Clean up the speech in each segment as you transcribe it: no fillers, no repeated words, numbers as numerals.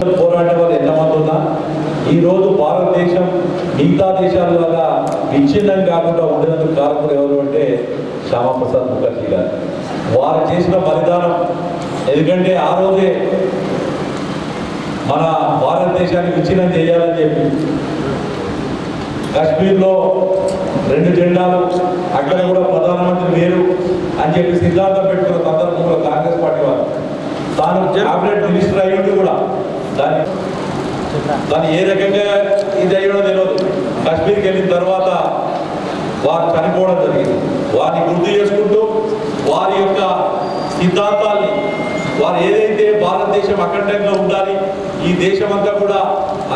నిలబడి పోరాడే వాళ్ళు ఎంతమంది ఉన్నా ఈరోజు భారతదేశం మిగతా దేశాలలాగా విచ్ఛిన్నం కాకుండా ఉండేందుకు కారకులు ఎవరు అంటే శ్యామాప్రసాద్ ముఖర్జీ గారు. వారు చేసిన బలిదానం, ఎందుకంటే ఆ రోజే మన భారతదేశాన్ని విచ్ఛిన్నం చేయాలని చెప్పి కాశ్మీర్లో 2 జెండాలు, అక్కడ కూడా ప్రధానమంత్రి వేరు అని చెప్పి సిద్ధాంతం పెట్టుకున్న సందర్భంలో కాంగ్రెస్ పార్టీ వారు తాను క్యాబినెట్ మినిస్టర్ అయ్యింది కూడా దాన్ని ఏ రకంగా ఇది అయ్యడో తెలియదు. కాశ్మీర్కి వెళ్ళిన తర్వాత వారు చనిపోవడం జరిగింది. వారిని గుర్తు చేసుకుంటూ వారి యొక్క సిద్ధాంతాల్ని, వారు ఏదైతే భారతదేశం అఖండంగా ఉండాలి, ఈ దేశం అంతా కూడా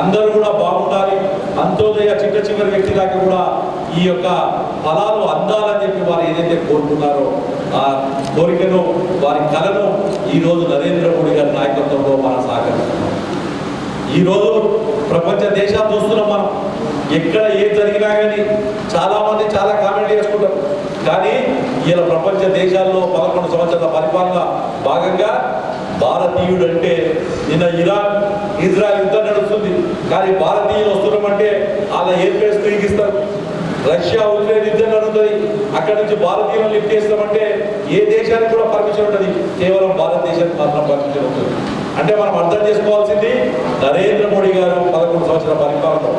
అందరూ కూడా బాగుండాలి, అంత్యోదయ చిట్ట చివరి వ్యక్తి దాకా కూడా ఈ యొక్క ఫలాలు అందాలని చెప్పి వారు ఏదైతే కోరుకున్నారో ఆ కోరికను, వారి కళను ఈరోజు నరేంద్ర మోడీ గారి నాయకత్వంలో మనం సాగరిస్తున్నాం. ఈరోజు ప్రపంచ దేశాలు చూస్తున్నాం మనం. ఎక్కడ ఏం జరిగినా కానీ చాలామంది చాలా కామెంట్ చేసుకుంటారు. కానీ ఇలా ప్రపంచ దేశాల్లో 11 సంవత్సరాల పరిపాలన భాగంగా భారతీయుడు అంటే నిన్న ఇరాన్ ఇజ్రాయెల్ యుద్ధం నడుస్తుంది, కానీ భారతీయులు వస్తున్నామంటే వాళ్ళ ఎయిర్ బేస్ తిరిగిస్తారు. రష్యా ఉక్రెయిన్ యుద్ధం నడుస్తుంది, అక్కడ నుంచి భారతీయులను లిఫ్ట్ చేస్తామంటే ఏ దేశానికి కూడా పర్మిషన్ ఉంటుంది, కేవలం భారతదేశానికి మాత్రం పర్మిషన్ ఉంటుంది. అంటే మనం అర్థం చేసుకోవాల్సింది నరేంద్ర మోడీ గారు 11 సంవత్సరాల పరిపాలన.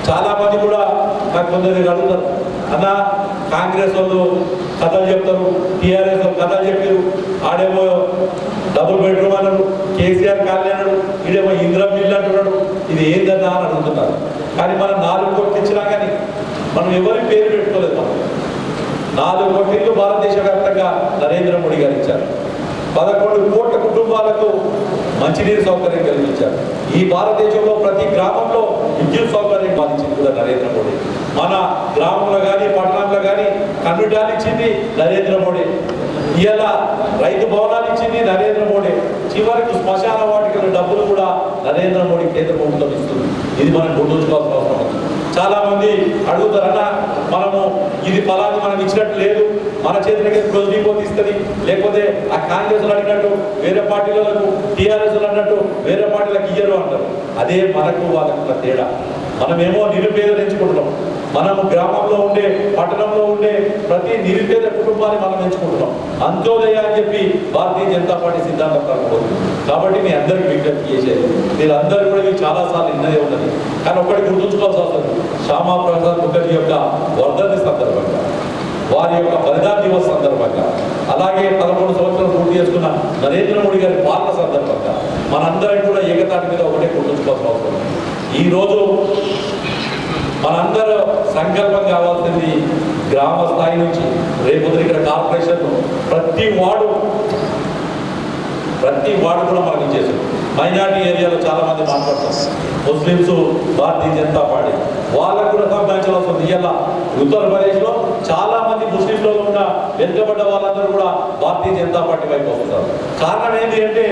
చాలా మంది కూడా నాకు కొందరు అడుగుతారు, అన్న కాంగ్రెస్ వాళ్ళు కథలు చెప్తారు, టీఆర్ఎస్ వాళ్ళు కథలు చెప్పారు, ఆడేమో డబుల్ బెడ్రూమ్ అన్నాడు, కేసీఆర్ కాలనీ అన్నాడు, ఈడేమో ఇందిరా మిల్లు అంటున్నాడు, ఇది ఏందన్నా అని అడుగుతున్నారు. కానీ మనం 4 కోట్లు ఇచ్చినా కానీ మనం ఎవరి పేరు పెట్టుకోలేదు. మనం 4 కోట్లు భారతదేశ వ్యాప్తంగా నరేంద్ర మోడీ గారు ఇచ్చారు. 11 కోట్ల కుటుంబాలకు మంచినీరు సౌకర్యం కలిగించారు. ఈ భారతదేశంలో ప్రతి గ్రామంలో విద్యుత్ సౌకర్యం పాలించింది కూడా నరేంద్ర మోడీ. మన గ్రామంలో కానీ పట్టణంలో కానీ కన్నుటాలు ఇచ్చింది నరేంద్ర మోడీ. ఇలా రైతు భవనాలు ఇచ్చింది నరేంద్ర మోడీ. చివరికి శ్మశాన వాటికల డబ్బులు కూడా నరేంద్ర మోడీ కేంద్ర ప్రభుత్వం ఇస్తుంది. ఇది మనం గుర్తుంచుకోవాల్సిన అవసరం ఉంది. చాలా మంది అడుగుతారన్న, మనము ఇది ఫలాన్ని మనం ఇచ్చినట్టు లేదు, మన చేతులకి ప్రొజీపోతే ఇస్తుంది, లేకపోతే ఆ కాంగ్రెస్లు అడిగినట్టు వేరే పార్టీలకు, టీఆర్ఎస్లు అన్నట్టు వేరే పార్టీలకు ఇయ్యరు అంటారు. అదే మనకు వాళ్ళకు తేడా. మనమేమో నిరుపేదలు ఎంచుకుంటున్నాం. మనము గ్రామంలో ఉండే, పట్టణంలో ఉండే ప్రతి నిరుపేద కుటుంబాన్ని మనం ఎంచుకుంటున్నాం. అంత్యోదయ అని చెప్పి భారతీయ జనతా పార్టీ సిద్ధాంతం కాకపోతుంది. కాబట్టి మీ అందరికీ విజ్ఞప్తి చేసేది, మీరందరూ కూడా ఇవి చాలాసార్లు ఇన్నదే ఉన్నది. కానీ ఒకటి గుర్తుంచుకోవాల్సి వస్తుంది, శ్యామాప్రసాద్ ముఖర్జీ యొక్క వర్ధంతి సందర్భంగా, వారి యొక్క బలిదాన దివస్ సందర్భంగా, అలాగే 11 సంవత్సరాలు పూర్తి చేసుకున్న నరేంద్ర మోడీ గారి పాలన సందర్భంగా మనందరం కూడా ఏకతాటి మీద ఒకటే గుర్తుంచుకోవాల్సిన అవసరం. ఈరోజు మనందరూ సంకల్పం కావాల్సింది గ్రామ స్థాయి నుంచి రేపు ఇక్కడ కార్పొరేషన్ ప్రతి వార్డు కూడా మనకి ఇచ్చేసారు. మైనారిటీ ఏరియాలో చాలా మంది మాట్లాడతారు, ముస్లిమ్స్ భారతీయ జనతా పార్టీ వాళ్ళకు కూడా సంబంధించాల్సి వస్తుంది. ఇలా ఉత్తరప్రదేశ్లో చాలా మంది ముస్లింలలో ఉన్న వెనుకబడ్డ వాళ్ళందరూ కూడా భారతీయ జనతా పార్టీ వైపు వస్తారు. కారణం ఏంటి అంటే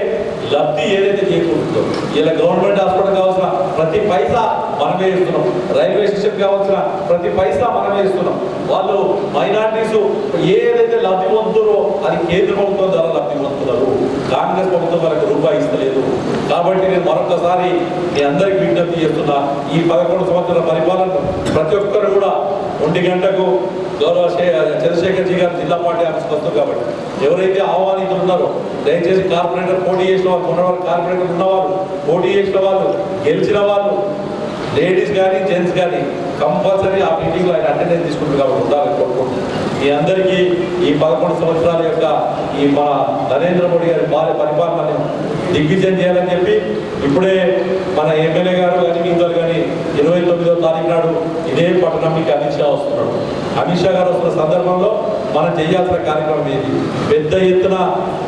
లబ్ధి ఏదైతే చేకూరుతుందో, ఇలా గవర్నమెంట్ హాస్పిటల్ కావాల్సిన ప్రతి పైసా మనమే ఇస్తున్నాం, రైల్వే స్టేషన్ కావాల్సిన ప్రతి పైసా మనమే ఇస్తున్నాం. వాళ్ళు మైనారిటీస్ ఏదైతే లబ్ధి పొందుతారో అది కేంద్ర ప్రభుత్వం ద్వారా లబ్ధి పొందుతున్నారు, కాంగ్రెస్ ప్రభుత్వం వాళ్ళకి రూపాయి ఇస్తలేదు. కాబట్టి నేను మరొకసారి మీ అందరికీ విజ్ఞప్తి చేస్తున్నా, ఈ 11 సంవత్సరాల పరిపాలన ప్రతి ఒక్కరు కూడా 1 గంటకు గౌరవ చంద్రశేఖర్ గారు జిల్లా పార్టీ ఆఫీస్కి వస్తారు. కాబట్టి ఎవరైతే ఆహ్వానితులు ఉన్నారో దయచేసి కార్పొరేటర్ పోటీ చేసిన వాళ్ళు, ఉన్నవారు కార్పొరేటర్ ఉన్నవారు, పోటీ చేసిన వాళ్ళు, గెలిచిన వాళ్ళు, లేడీస్ కానీ జెంట్స్ కానీ కంపల్సరీ ఆ మీటింగ్లో ఆయన అటెండెన్స్ తీసుకుంటారు. కాబట్టి ఉండాలని కోరుకుంటున్నాను. మీ అందరికీ ఈ 11 సంవత్సరాల యొక్క ఈ మన నరేంద్ర మోడీ గారి పరిపాలనని దిగ్విజయం చేయాలని చెప్పి ఇప్పుడే మన ఎమ్మెల్యే గారు కానీ మిగతా కానీ 29వ తారీఖు నాడు ఇదే పట్టణంకి అమిత్ షా వస్తున్నాడు. అమిత్ షా గారు వస్తున్న సందర్భంలో మనం చేయాల్సిన కార్యక్రమం ఏంటి, పెద్ద ఎత్తున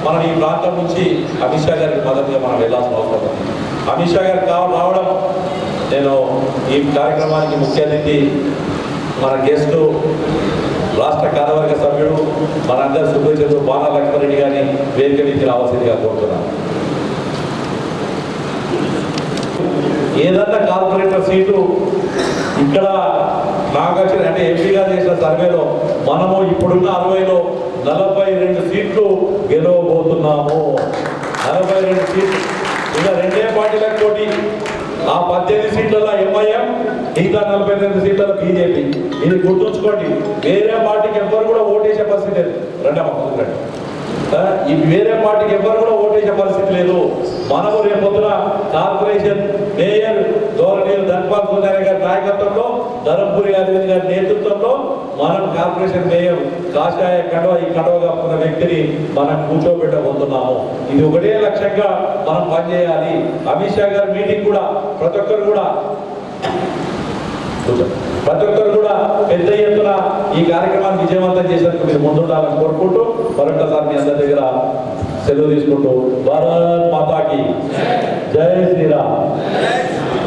మనం ఈ ప్రాంతం నుంచి అమిత్ షా గారికి మద్దతుగా మనం వెళ్ళాల్సిన అవసరం ఉంది. అమిత్ షా గారికి రావడం, నేను ఈ కార్యక్రమానికి ముఖ్య అతిథి మన గెస్టు రాష్ట్ర కార్యవర్గ సభ్యుడు మనందరి సుభేచంద్ర బాణా లక్ష్మారెడ్డి గారిని వేదిక నుంచి రావాల్సిందిగా కోరుతున్నాను. ఏదన్నా కార్పొరేటర్ సీటు ఇక్కడ నాకు వచ్చిన అంటే ఎంపీగా చేసిన సర్వేలో మనము ఇప్పుడున్న 60లో 42 సీట్లు గెలవబోతున్నాము. 42 సీట్లు. ఇంకా 2 పార్టీలకు పోటీ. మిగతా 48 సీట్లలో బీజేపీ. ఇది గుర్తుంచుకోండి. వేరే పార్టీకి ఎవ్వరు కూడా ఓటేసే పరిస్థితి లేదు. రండి వేరే పార్టీకి ఎవరు కూడా ఓటేసే పరిస్థితి లేదు. మనము రేపొద్దున కార్పొరేషన్ మేయర్ గౌరవనీయులు ధన్పాల్ సుందర గారి నాయకత్వంలో, ధరంపూరి అరవింద్ గారి నేతృత్వంలో మనం కార్పొరేషన్ మేయర్ కాషాయ కడవ ఈ కడవ కప్పుకున్న వ్యక్తిని మనం కూర్చోబెట్టబోతున్నాము. ఇది ఒకటే లక్ష్యంగా మనం పనిచేయాలి. అమిత్ షా గారి మీటింగ్ కూడా ప్రతి ఒక్కరు కూడా పెద్ద ఎత్తున ఈ కార్యక్రమాన్ని విజయవంతం చేసేందుకు మీరు ముందుండాలని కోరుకుంటూ మరొకసారి మీ అందరి దగ్గర సెలవు తీసుకుంటూ భారత్ మాతాకి జై శ్రీరామ్.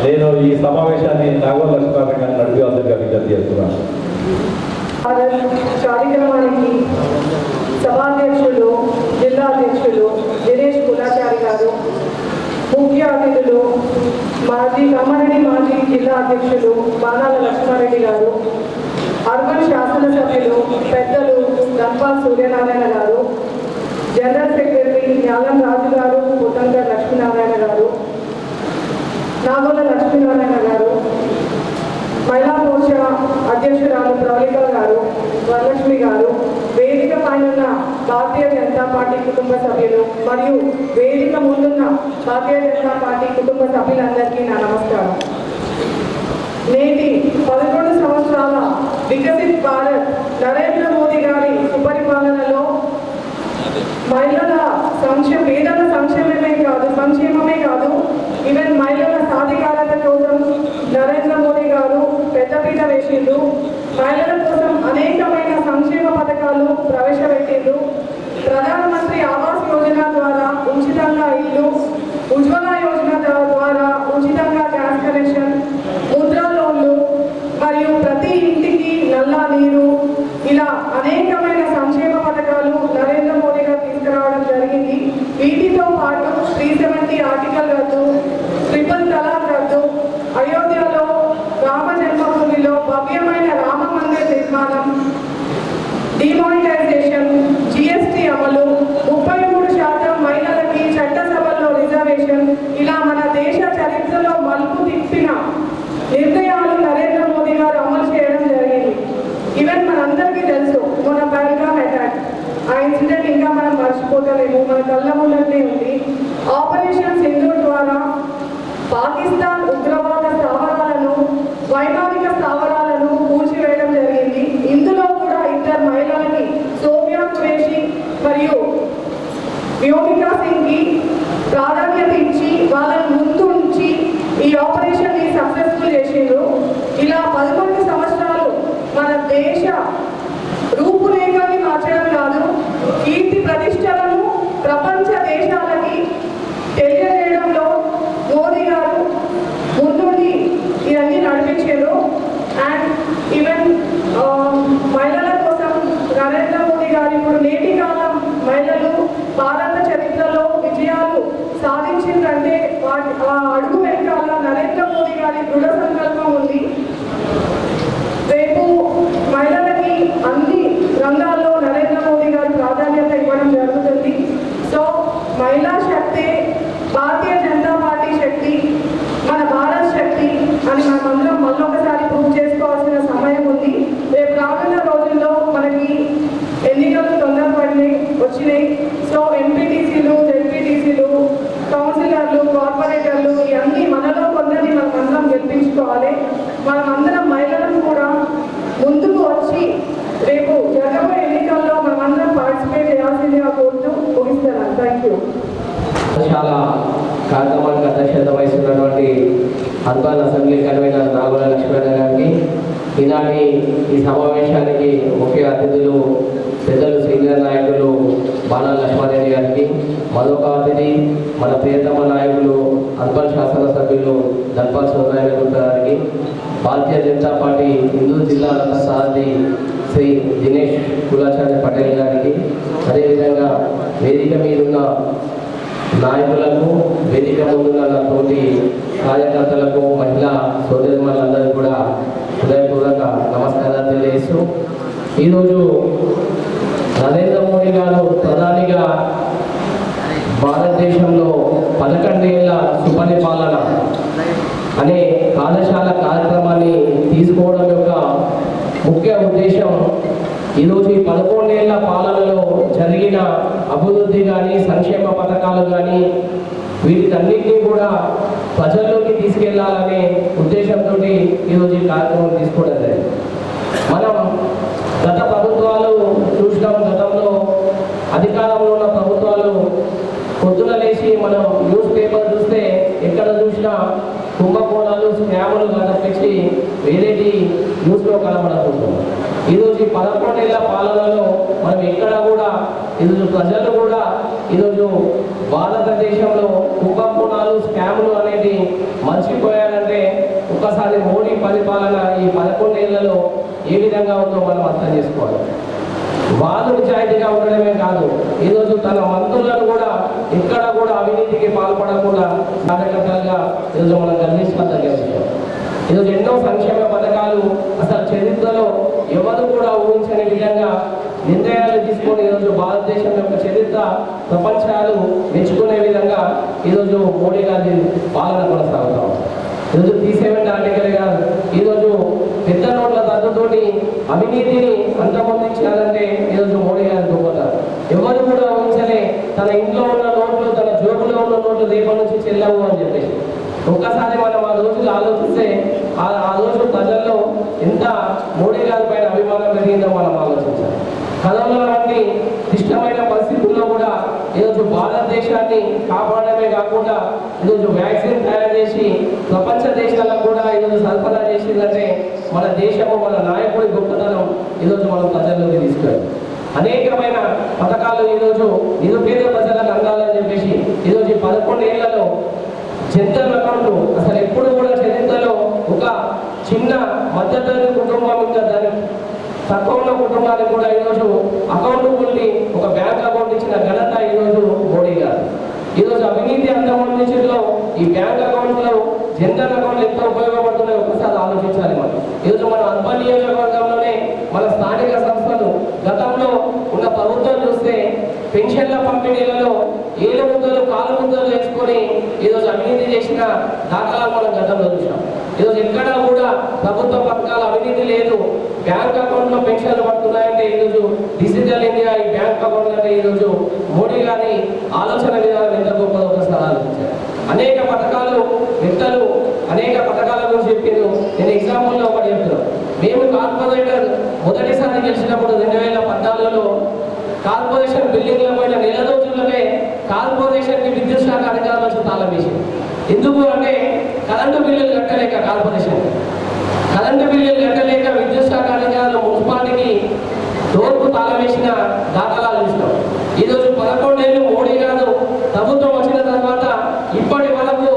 నేను ఈ సమావేశాన్ని నాగోల్ లక్ష్మీనారాయణ గారిని నడిపేందుకు విజ్ఞప్తి చేస్తున్నాను. కార్యక్రమానికి సభాధ్యక్షులు, జిల్లా అధ్యక్షులు దినేష్ కులాచారి గారు, ముఖ్య అతిథులు ఖమ్మారెడ్డి మాజీ జిల్లా అధ్యక్షులు బాణాల లక్ష్మారెడ్డి గారు, అర్బన్ శాసనసభ్యులు పెద్దలు ధన్పాల్ సూర్యనారాయణ గారు, జనరల్ సెక్రటరీ జ్ఞానం రాజు గారు, పుట్టంకర్ లక్ష్మీనారాయణ గారు, నాగోల లక్ష్మీనారాయణ గారు, మహిళా మోర్చా అధ్యక్షురాలు ప్రవళిక గారు, వరలక్ష్మి గారు, వేదిక పైన భారతీయ జనతా పార్టీ కుటుంబ సభ్యులు మరియు వేదిక ముందున్న భారతీయ జనతా పార్టీ కుటుంబ సభ్యులందరికీ నా నమస్కారం. నేటి 11 సంవత్సరాల వికసిత్ భారత్ నరేంద్ర మోదీ గారి సుపరిపాలనలో మహిళల పేదల సంక్షేమమే కాదు ఈవెన్ మహిళల సాధికారత కోసం నరేంద్ర మోదీ గారు పెద్దపీట వేసిండ్రు. మహిళల కోసం అనేకమైన సంక్షేమ పథకాలు ప్రవేశపెట్టిండ్రు. ప్రధానమంత్రి ఆవాస్ యోజన ద్వారా ఉచితంగా ఇల్లు, ఉజ్వల యోజన ద్వారా ఉచితంగా గ్యాస్ కనెక్షన్, ముద్రా లోన్లు మరియు ప్రతి ఇంటికి నల్లా నీరు, ఇలా అనేకమైన సంక్షేమ పథకాలు నరేంద్ర మోదీ గారు తీసుకురావడం జరిగింది. వీటితో పాటు 370 ఆర్టికల్ రద్దు, ట్రిపుల్ తలాక్ రద్దు, అయోధ్యలో రామ జన్మభూమిలో భవ్యమైన రామ మందిర్ నిర్మాణం, డిమానిటైజేషన్, జిఎస్టీ అమలు, 33% మహిళలకి చట్టసభల్లో రిజర్వేషన్, ఇలా మన దేశ చరిత్రలో మలుపు తిప్పిన నిర్ణయాలు నరేంద్ర మోదీ గారు అమలు చేయడం జరిగింది. ఈవెన్ మనందరికీ తెలుసు మన పహల్గామ్ అటాక్, ఆ ఇన్సిడెంట్ ఇంకా మనం మర్చిపోతలేము, మన కళ్ళ ముందరనే ఉంది. ఆపరేషన్ సింధూర్ ద్వారా పాకిస్తాన్ ఉగ్రవాద స్థావరాలను, వైమానిక స్థావరాలను కూల్చివేయడం జరిగింది. ఇందులో కూడా 2 మహిళలని సోఫియా ఖురేషి మరియు వ్యోమికా సింగ్కి ప్రాధాన్యత ఇచ్చి వాళ్ళని ముందు ఉంచి ఈ ఆపరేషన్ సక్సెస్ఫుల్ చేసిండ్రు. ఇలా 11 సంవత్సరాలు మన దేశ రూపురేఖని మార్చడం కాదు, కీర్తి ప్రతిష్టలను ప్రపంచ దేశాలకి తెలియజేయడంలో మోదీ గారు ముందుండి ఇవన్నీ నడిపించారు. అండ్ ఈవెన్ మహిళల కోసం నరేంద్ర మోదీ గారు ఇప్పుడు నేటి కాలం మహిళలు భారత చరిత్రలో విజయాలు సాధించిందంటే ఆ అడుగు వెనకాల నరేంద్ర మోదీ గారి దృఢ సంకల్పం ఉంది. రేపు మహిళలకి అన్ని రంగాల్లో నరేంద్ర మోదీ గారు ప్రాధాన్యత ఇవ్వడం జరుగుతుంది. సో మహిళా శక్తి భారతీయ జనతా పార్టీ శక్తి, మన భారత్ శక్తి అని మనమందరం మళ్ళొకసారి ప్రూవ్ చేసుకోవాల్సిన సమయం ఉంది. రేపు రానున్న రోజుల్లో మనకి ఎన్నికలు వచ్చినాయి. సో ఎంపీటీసీలు, జెడ్పీటీసీలు, కౌన్సిలర్లు, కార్పొరేటర్లు ఇవన్నీ మనలో కొందరిని మనమందరం గెలిపించుకోవాలి. మనమందరం మహిళలను కూడా ముందుకు వచ్చి రేపు జరగబోయే ఎన్నికల్లో మనమందరం పార్టిసిపేట్ చేయాల్సిందిగా కోరుతూ ముగిస్తున్నాను. Thank you. చాలా కార్యక్రమానికి అధ్యక్షత వహిస్తున్నటువంటి అర్బన్ అసెంబ్లీ కన్వీనర్ నాగోల లక్ష్మీనారాయణ గారికి, ఈనాటి ఈ సమావేశానికి ముఖ్య అతిథులు పెద్దలు సీనియర్ నాయకులు బాణాల లక్ష్మారెడ్డి గారికి, మరొక అతిథి మన ప్రియతమ నాయకులు అర్బన్ శాసనసభ్యులు ధన్పాల్ సూర్యనారాయణ గారికి, భారతీయ జనతా పార్టీ హిందూ జిల్లా సారథి శ్రీ దినేష్ కులాచార్య పటేల్ గారికి, అదేవిధంగా వేదిక మీదున్న నాయకులకు, వేదిక ముందున్న తోటి కార్యకర్తలకు, మహిళా సోదరిమణులందరికీ కూడా హృదయపూర్వక నమస్కారాలు తెలియజేస్తూ, ఈరోజు నరేంద్ర మోడీ గారు ప్రధానిగా భారతదేశంలో 11 ఏళ్ల సుపరిపాలన అనే పాఠశాల కార్యక్రమాన్ని తీసుకోవడం యొక్క ముఖ్య ఉద్దేశం ఈరోజు ఈ 11 ఏళ్ల పాలనలో జరిగిన అభివృద్ధి కానీ సంక్షేమ పథకాలు కానీ వీటన్నిటినీ కూడా ప్రజల్లోకి తీసుకెళ్లాలనే ఉద్దేశంతో ఈరోజు ఈ కార్యక్రమం తీసుకోవడం జరిగింది. మనం గత ప్రభుత్వాలు చూసినాం. గతంలో అధికారంలో ఉన్న ప్రభుత్వాలు పొద్దున లేచి మనం న్యూస్ పేపర్ చూస్తే ఎక్కడ చూసినా కుంభకోణాలు స్కాములు తప్పించి వేరేటి న్యూస్లో కనబడకుంటున్నాం. ఈరోజు ఈ 11 ఏళ్ల పాలనలో మనం ఎక్కడ కూడా ఈరోజు ప్రజలు కూడా ఈరోజు భారతదేశంలో కుంభకోణాలు స్కాములు అనేది మర్చిపోయారంటే ఒక్కసారి మోడీ పరిపాలన ఈ 11 ఏళ్లలో ఏ విధంగా ఉందో మనం అర్థం చేసుకోవాలి. వారు నిజాయితీగా ఉండడమే కాదు, ఈరోజు తన మంత్రులను కూడా ఎక్కడ కూడా అవినీతికి పాల్పడకుండా కార్యకర్తలుగా ఈరోజు మనం గమనించదగ్గ విషయం. ఈరోజు ఎన్నో సంక్షేమ పథకాలు అసలు చరిత్రలో ఎవరు కూడా ఊహించని విధంగా నిర్ణయాలు తీసుకొని ఈరోజు భారతదేశం యొక్క చరిత్ర ప్రపంచాలు మెచ్చుకునే విధంగా ఈరోజు మోడీ గారి పాలన కొనసాగుతాం. ఈరోజు T7 ఆర్టికల్ కాదు, ఈరోజు పెద్ద నోట్ల రద్దుతోటి అవినీతిని అంతమొందించాలంటే ఈరోజు మోడీ గారు గొప్పతారు. ఎవరు కూడా ఊహించలే తన ఇంట్లో ఉన్న నోట్లు తన జోబులో ఉన్న నోట్లు రేపటి నుంచి చెల్లవు అని చెప్పేసి. ఒక్కసారి మనం ఆ రోజులు ఆలోచిస్తే ఆ రోజు ప్రజల్లో ఎంత మోడీ గారి పైన అభిమానం పెరిగిందో మనం ఆలోచించాలి. కరోనా వంటి క్లిష్టమైన పరిస్థితుల్లో కూడా ఈరోజు భారతదేశాన్ని కాపాడమే కాకుండా ఈరోజు వ్యాక్సిన్ తయారు చేసి ప్రపంచ దేశాలకు కూడా ఈరోజు సరఫరా చేసిందంటే మన దేశము మన నాయకుడి గొప్పతనం ఈరోజు మనం ప్రజల్లోకి తీసుకెళ్ళాలి. అనేకమైన పథకాలు ఈరోజు నిరుపేద ప్రజలకు అందాలని చెప్పేసి ఈరోజు 11 ఏళ్లలో జనరల్ అకౌంట్ అసలు ఎప్పుడు కూడా చరిత్రలో ఒక చిన్న మధ్యతరగతి కుటుంబం ఇంకా దాని తక్కువ ఉన్న కుటుంబానికి కూడా ఈరోజు అకౌంట్ ఉండి ఒక బ్యాంక్ అకౌంట్ ఇచ్చిన ఘనత ఈరోజు మోడీ గారు. ఈరోజు అవినీతి అంతమందిలో ఈ బ్యాంక్ అకౌంట్లో జనరల్ అకౌంట్లు ఎంత ఉపయోగపడుతున్నాయో ఒకసారి ఆలోచించాలి. మనం ఈరోజు మన అర్బన్ నియోజకవర్గంలోనే మన స్థానిక సంస్థలు గతంలో ఉన్న ప్రభుత్వం చూస్తే పెన్షన్ల పంపిణీలలో ఏలు ముద్దలు కాలు ముద్దలు వేసుకొని ఈరోజు అవినీతి చేసిన దాఖలాలు మనం గతంలో చూసాం. ఈరోజు ఎక్కడా కూడా ప్రభుత్వ పథకాలు అవినీతి లేదు. బ్యాంక్ అకౌంట్లో పెన్షన్లు పడుతున్నాయంటే ఈరోజు డిజిటల్ ఇండియా ఈ బ్యాంక్ అకౌంట్ అంటే ఈరోజు మోడీ గారి ఆలోచన విధానం ఎంత గొప్పదో ఒకసారి ఆలోచించారు. అనేక పథకాలు వ్యక్తులు అనేక పథకాల గురించి చెప్పిండ్రు. నేను ఎగ్జాంపుల్లో ఒకటి చెప్తున్నాను. మేము కార్పొరేటర్ మొదటిసారి గెలిచినప్పుడు 2014లో కార్పొరేషన్ బిల్డింగ్ల పైన నెల రోజుల్లోనే కార్పొరేషన్కి విద్యుత్ శాఖ అధికారులు వచ్చి తాళం వేసింది. ఎందుకు అంటే కరెంటు బిల్లులు కట్టలేక కార్పొరేషన్ కరెంటు బిల్లులు కట్టలేక విద్యుత్ శాఖ అధికారులు మున్సిపాలిటీకి డోర్కు తాళం వేసిన దాఖలాలు చూసినాం. ఈరోజు 11 ఏళ్ళు మోడీ గారు ప్రభుత్వం వచ్చిన తర్వాత ఇప్పటి వరకు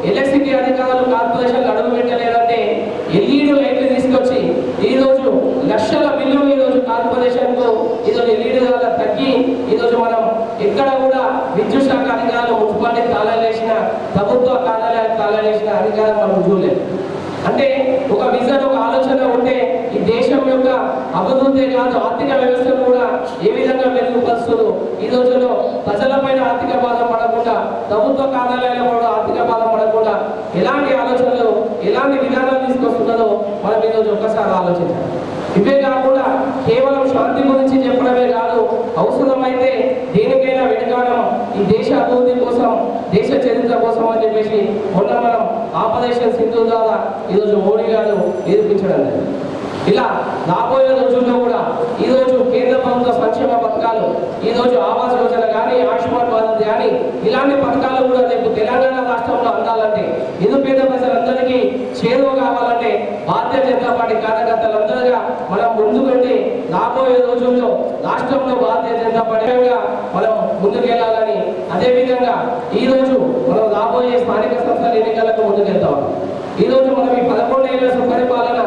ఎలక్ట్రిసిటీ అధికారులు కార్పొరేషన్లు అడుగు పెట్టలేదంటే ఎల్ఈడి లైట్లు తీసుకొచ్చి ఈరోజు లక్షల బిల్లు ఈరోజు కార్పొరేషన్కు ఈరోజు ఎల్ఈడి ద్వారా తగ్గి ఈరోజు మనం ఎక్కడ కూడా విద్యుత్ శాఖ అధికారులు మున్సిపాలిటీ తాళాలు వేసిన ప్రభుత్వ కార్యాలయాలకు తాళాలు వేసిన అధికారం మనం చూడలేదు. అంటే ఒక విజన్ ఒక ఆలోచన ఉంటే ఈ దేశం యొక్క అభివృద్ధి కాదు ఆర్థిక వ్యవస్థను కూడా ఏ విధంగా మెరుగుపరుస్తుందో ఈ రోజుల్లో ప్రజలపైన ఆర్థిక బాధ పడకుండా ప్రభుత్వ కార్యాలయాల్లో కూడా ఆర్థిక బాధ పడకుండా ఎలాంటి ఆలోచనలు ఎలాంటి విధానాలు తీసుకొస్తున్నదో మనం ఈరోజు ఒక్కసారి ఆలోచించాలి. ఇవే కాకుండా కేవలం శాంతి గురించి చెప్పడమే కాదు, అవసరమైతే దేనికైనా వెనుకాడం ఈ దేశ అభివృద్ధి కోసం దేశ చరిత్ర కోసం అని చెప్పేసి మొన్న మనం ఆపరేషన్ సింధు ద్వారా ఈరోజు మోడీ గారు నిరూపించడం లేదు. ఇలా రాబోయే రోజుల్లో కూడా ఈరోజు కేంద్ర ప్రభుత్వ సంక్షేమ పథకాలు ఈరోజు ఆవాస్ యోజన కానీ ఆయుష్మాన్ భారత్ కానీ ఇలాంటి పథకాలు కూడా రేపు తెలంగాణ రాష్ట్రంలో అందాలంటే నిరుపేద ప్రజలందరికీ చేరువ కావాలంటే భారతీయ జనతా పార్టీ కార్యకర్తలందరిగా మనం ముందుకంటే రాబోయే రోజుల్లో రాష్ట్రంలో భారతీయ జనతా పార్టీగా మనం ముందుకెళ్లాలని అదేవిధంగా ఈరోజు మనం రాబోయే స్థానిక సంస్థల ఎన్నికలకు ముందుకెళ్తాం. ఈరోజు మనం ఈ 11 ఏళ్ల సుపరిపాలన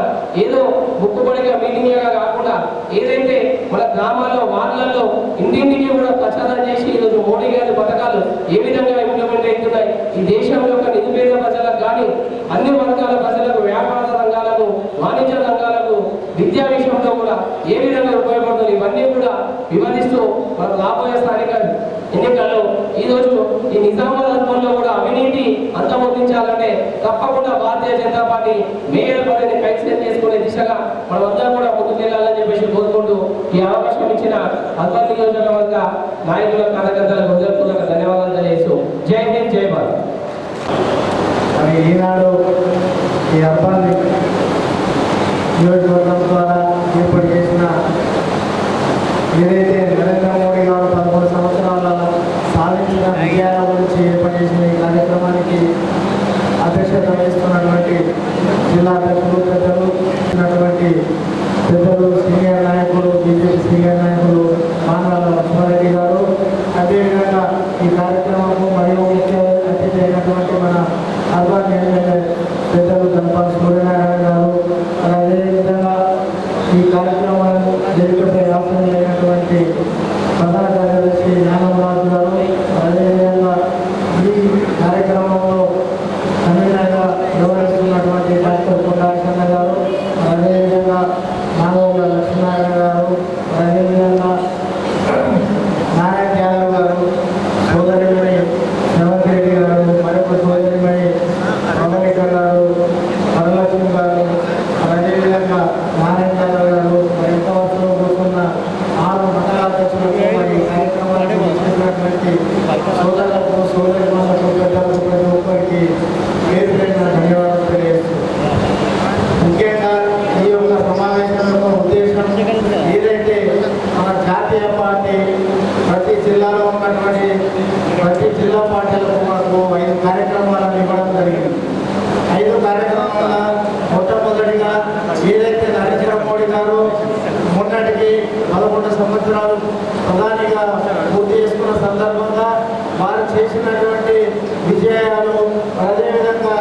ఏదో ముక్కుబడిగా మీటింగ్గా కాకుండా ఏదైతే మన గ్రామాల్లో వార్డులలో ఇంటింటికి కూడా ప్రచారం చేసి ఈరోజు మోడీ గారి పథకాలు ఏ విధంగా ఇంప్లిమెంట్ అవుతున్నాయి ఈ దేశం యొక్క నిరుపేద ప్రజలకు కానీ అన్ని వర్గాల ప్రజలకు వ్యాపార రంగాలకు వాణిజ్య రంగాలకు విద్యా విషయంలో కూడా ఏ విధంగా ఉపయోగపడుతుంది ఇవన్నీ కూడా వివరిస్తూ మనం రాబోయే స్థానిక ఎన్నికల్లో ఈరోజు ఈ నిజామాబాద్ కూడా అవినీతి అంతమొందించాలంటే తప్పకుండా భారతీయ జనతా పార్టీ మేయర్ పదవిని కైవసం చేసుకునే దిశగా మనమంతా కూడా ముందుకెళ్లాలని చెప్పేసి కోరుకుంటూ ఈ అవకాశం ఇచ్చిన అల్వాల్ నియోజకవర్గ నాయకుల కార్యకర్తలకు హృదయపూర్వక ధన్యవాదాలు తెలియజేస్తూ జై హింద్ జై భారత్. మరి ఈనాడు ఈ అర్బన్ నియోజకవర్గం ద్వారా ఏర్పాటు చేసిన ఏదైతే నరేంద్ర మోడీ గారు 13 సంవత్సరాల సాధించిన విజయాల గురించి ఏర్పాటు చేసిన ఈ కార్యక్రమానికి అధ్యక్షత వహిస్తున్నటువంటి జిల్లా అధ్యక్షులు పెద్దలు సీనియర్ నాయకులు బీజేపీ సీనియర్ నాయకులు మానవాళ్ళ లక్ష్మారెడ్డి గారు, అదేవిధంగా ఈ కార్యక్రమము మరియు ముఖ్య అతిథి అయినటువంటి మన అర్బన్ ఎమ్మెల్యే పెద్దలు దంపాల్ సూర్యనారాయణ గారు, అదేవిధంగా ఈ కార్యక్రమాలను జరిపే ఆశ్రమైనటువంటి ప్రధాన కార్యదర్శి జ్ఞానరాజు గారు, అదేవిధంగా ఈ కార్యక్రమంలో కన్వీనర్గా వ్యవహరిస్తున్నటువంటి డాక్టర్ కొండాకన్న గారు, అదేవిధంగా నాగోళ్ళ లక్ష్మీనారాయణ గారు, అదేవిధంగా నారాయణ యాదవ్ గారు, సోదరిమణి రేవంత్ రెడ్డి గారు, మరొక సోదరిమణి రమణిక గారు, వరలక్ష్మి గారు, అదేవిధంగా నారాయణ యాదవ్ గారు, మరి ఇంతవరకు కూర్చున్న 6 మండలాధ్యక్షులకు మరి కార్యక్రమాన్ని చేసినటువంటి సోదరులకు సోదరిమణులకు పెద్దలకు ప్రతి ఒక్కరికి పేరు పేరున ధన్యవాదాలు తెలియజేస్తూ, ముఖ్యంగా ఈ యొక్క సమావేశం యొక్క ఉద్దేశం ఏదైతే మన జాతీయ పార్టీ ప్రతి జిల్లాలో ఉన్నటువంటి ప్రతి జిల్లా పార్టీలకు మనకు 5 కార్యక్రమాలను ఇవ్వడం జరిగింది. 5 కార్యక్రమాల మొట్టమొదటిగా ఏదైతే నరేంద్ర మోడీ గారు మొన్నటికి 11 సంవత్సరాలు ప్రధానిగా పూర్తి చేసుకున్న సందర్భంగా వారు చేసినటువంటి విజయాలు, అదేవిధంగా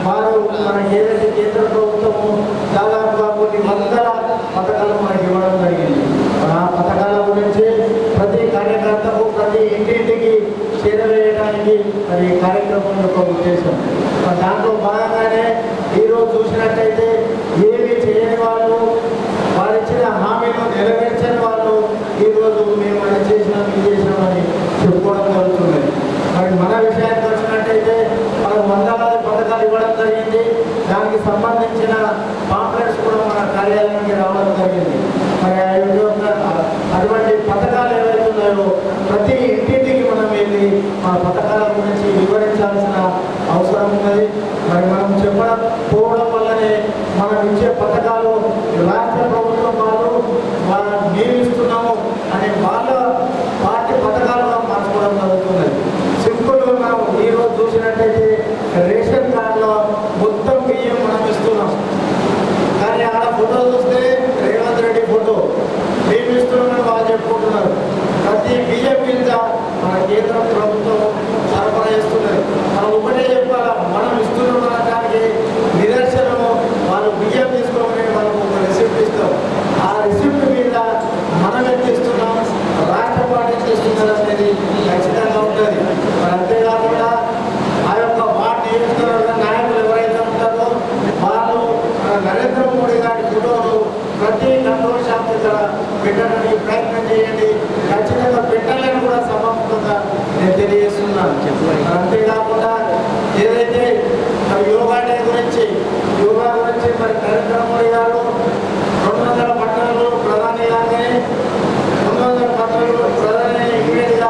వారు మన ఏదైతే కేంద్ర ప్రభుత్వము దాదాపుగా కొన్ని వందల పథకాలు మనకి ఇవ్వడం జరిగింది. ఆ పథకాల గురించి ప్రతి కార్యకర్తకు ప్రతి ఇంటింటికి చేరవేయడానికి మరి కార్యక్రమం యొక్క ఉద్దేశం. దాంట్లో భాగంగానే ఈరోజు చూసినట్టయితే ఏమి చేయని వాళ్ళు, వారు ఇచ్చిన హామీలు నెరవేర్చని వాళ్ళు ఈరోజు మేము అది చేసినాం ఇది చేసినామని చెప్పుకోవడం జరుగుతుంది. మరి మన విషయానికి వచ్చినట్టయితే మనకు వందలాది పథకాలు ఇవ్వడం జరిగింది. దానికి సంబంధించిన పాంప్లెట్స్ కూడా మన కార్యాలయానికి రావడం జరిగింది. మరి అటువంటి పథకాలు ఏవైతే ఉన్నాయో ప్రతి ఇంటింటికి మనం వెళ్ళి ఆ పథకాల గురించి వివరించాల్సిన అవసరం ఉన్నది. మరి మనం చెప్పడం పోవడం వల్లనే మనం ఇచ్చే పథకాలు రాష్ట్ర ప్రభుత్వం వాళ్ళు మేము ఇస్తున్నాము అనే వాళ్ళ పార్టీ పథకాలుగా మార్చుకోవడం జరుగుతున్నది. సింపుల్గా మనం ఈరోజు చూసినట్టయితే రేషన్ కార్డులో మొత్తం బియ్యం మనం ఇస్తున్నాం, కానీ ఆడ ఫోటో చూస్తే రేవంత్ రెడ్డి ఫోటో మేము ఇస్తున్నామని వాళ్ళు చెప్పుకుంటున్నారు. ప్రతి బియ్యం కింద మన కేంద్ర ప్రభుత్వం సరఫరా చేస్తున్నది. మనం ఒకటే చెప్పాలా, మనం ఇస్తున్నాం అనడానికి నిదర్శనము వాళ్ళు బియ్యం తీసుకోమని వాళ్ళకు ఒక రిసిప్ట్ ఇస్తాం. ఆ రిసిప్ట్ మీద మనం ఎంత ఇస్తున్నాం, రాష్ట్ర పార్టీ ఎంత ఇస్తున్నారు అనేది ఖచ్చితంగా ఉంటుంది. మరి అంతేకాకుండా ఆ యొక్క వార్డు నియోజకవర్గ నాయకులు ఎవరైతే ఉంటారో వాళ్ళు నరేంద్ర మోడీ గారి ఫోటోలు ప్రతి కంట్రోల్ షాప్ దగ్గర పెట్టడానికి ప్రయత్నం చేయండి. ఖచ్చితంగా పెట్టాలని కూడా సమాపంగా నేను తెలియజేస్తున్నాను. అంతేకాకుండా ఏదైతే యోగా డే గురించి మరి నరేంద్ర మోడీ గారు 200 పట్టణాలు ప్రధాని కాగానే 200 పట్టణాలు ప్రధాని ఇమీడియట్గా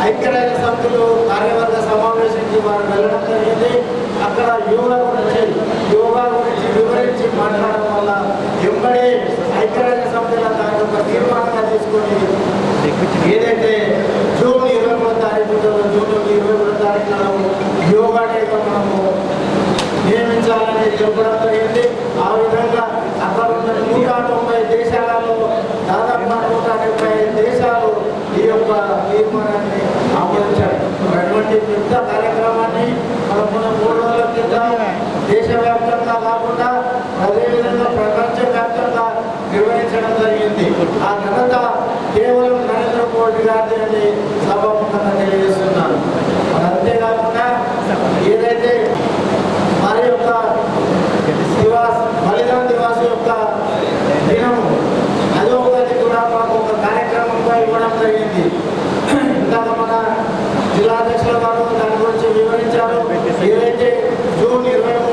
ఐక్యరాజ్య సమితులు కార్యవర్గ సమావేశానికి వారు వెళ్ళడం జరిగింది. అక్కడ యోగా గురించి వివరించి మాట్లాడడం వల్ల ఎంబడే ఐక్యరాజ్య సమితుల దాని ఒక తీర్మానంగా తీసుకొని ఏదైతే జూన్ 23వ తారీఖు జూన్ 23వ తారీఖున యోగా డేగా మనము నియమించాలని చెప్పడం జరిగింది. ఆ విధంగా అక్కడ ఉన్న 190 దేశాలలో దాదాపు 175 దేశాలు ఈ యొక్క తీర్మానాన్ని ఆమోదించారు. అటువంటి పెద్ద కార్యక్రమాన్ని మనం 3 రోజుల క్రితం దేశవ్యాప్తంగా కాకుండా అదేవిధంగా ప్రపంచవ్యాప్తంగా నిర్వహించడం జరిగింది. ఆ ఘనత కేవలం నరేంద్ర మోడీ గారి అని సభాముఖంగా తెలియజేస్తున్నాను. అంతేకాకుండా ఏదైతే వారి యొక్క బలిదాన దివాస్ యొక్క దినము అదో ఒకటి కూడా మాకు ఒక కార్యక్రమంగా ఇవ్వడం జరిగింది. ఇందాక మన జిల్లా అధ్యక్షుల గారు దాని గురించి వివరించారు. ఏదైతే జూన్ 23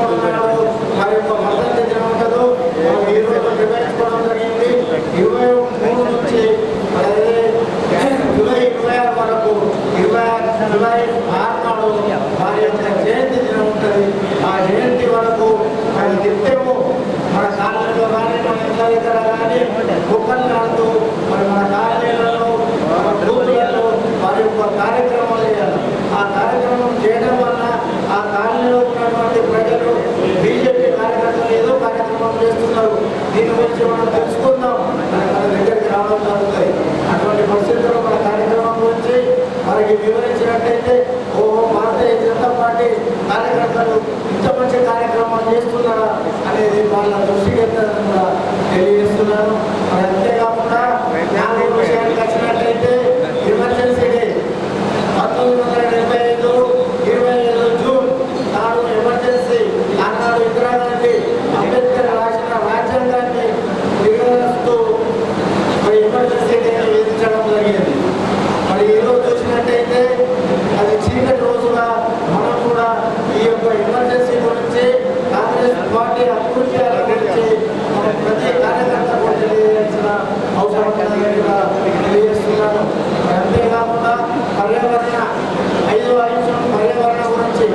చేస్తున్నారా అనేది వాళ్ళ దృష్టికి కూడా తెలియజేస్తున్నాను. మరి అంతేకాకుండా న్యాయ విషయానికి వచ్చినట్లయితే ఎమర్జెన్సీ డే 1975 25 జూన్ నాడు ఎమర్జెన్సీ ఆనాడు ఇందిరాగాంధీ అంబేద్కర్ రాసిన రాజ్యాంగాన్ని నిర్వహిస్తూ మరి ఎమర్జెన్సీ డేని విధించడం జరిగింది. మరి ఈరోజు చూసినట్టయితే అది చీకటి రోజుగా మనం కూడా ఈ యొక్క ఎమర్జెన్సీ గురించి కాంగ్రెస్ పార్టీ అభివృద్ధిల గురించి మనం ప్రతి కార్యకర్త కూడా తెలియజేయాల్సిన అవసరం తెలియజేస్తున్నాను. అంతేకాకుండా పర్యావరణ 5వ అంశం పర్యావరణ గురించి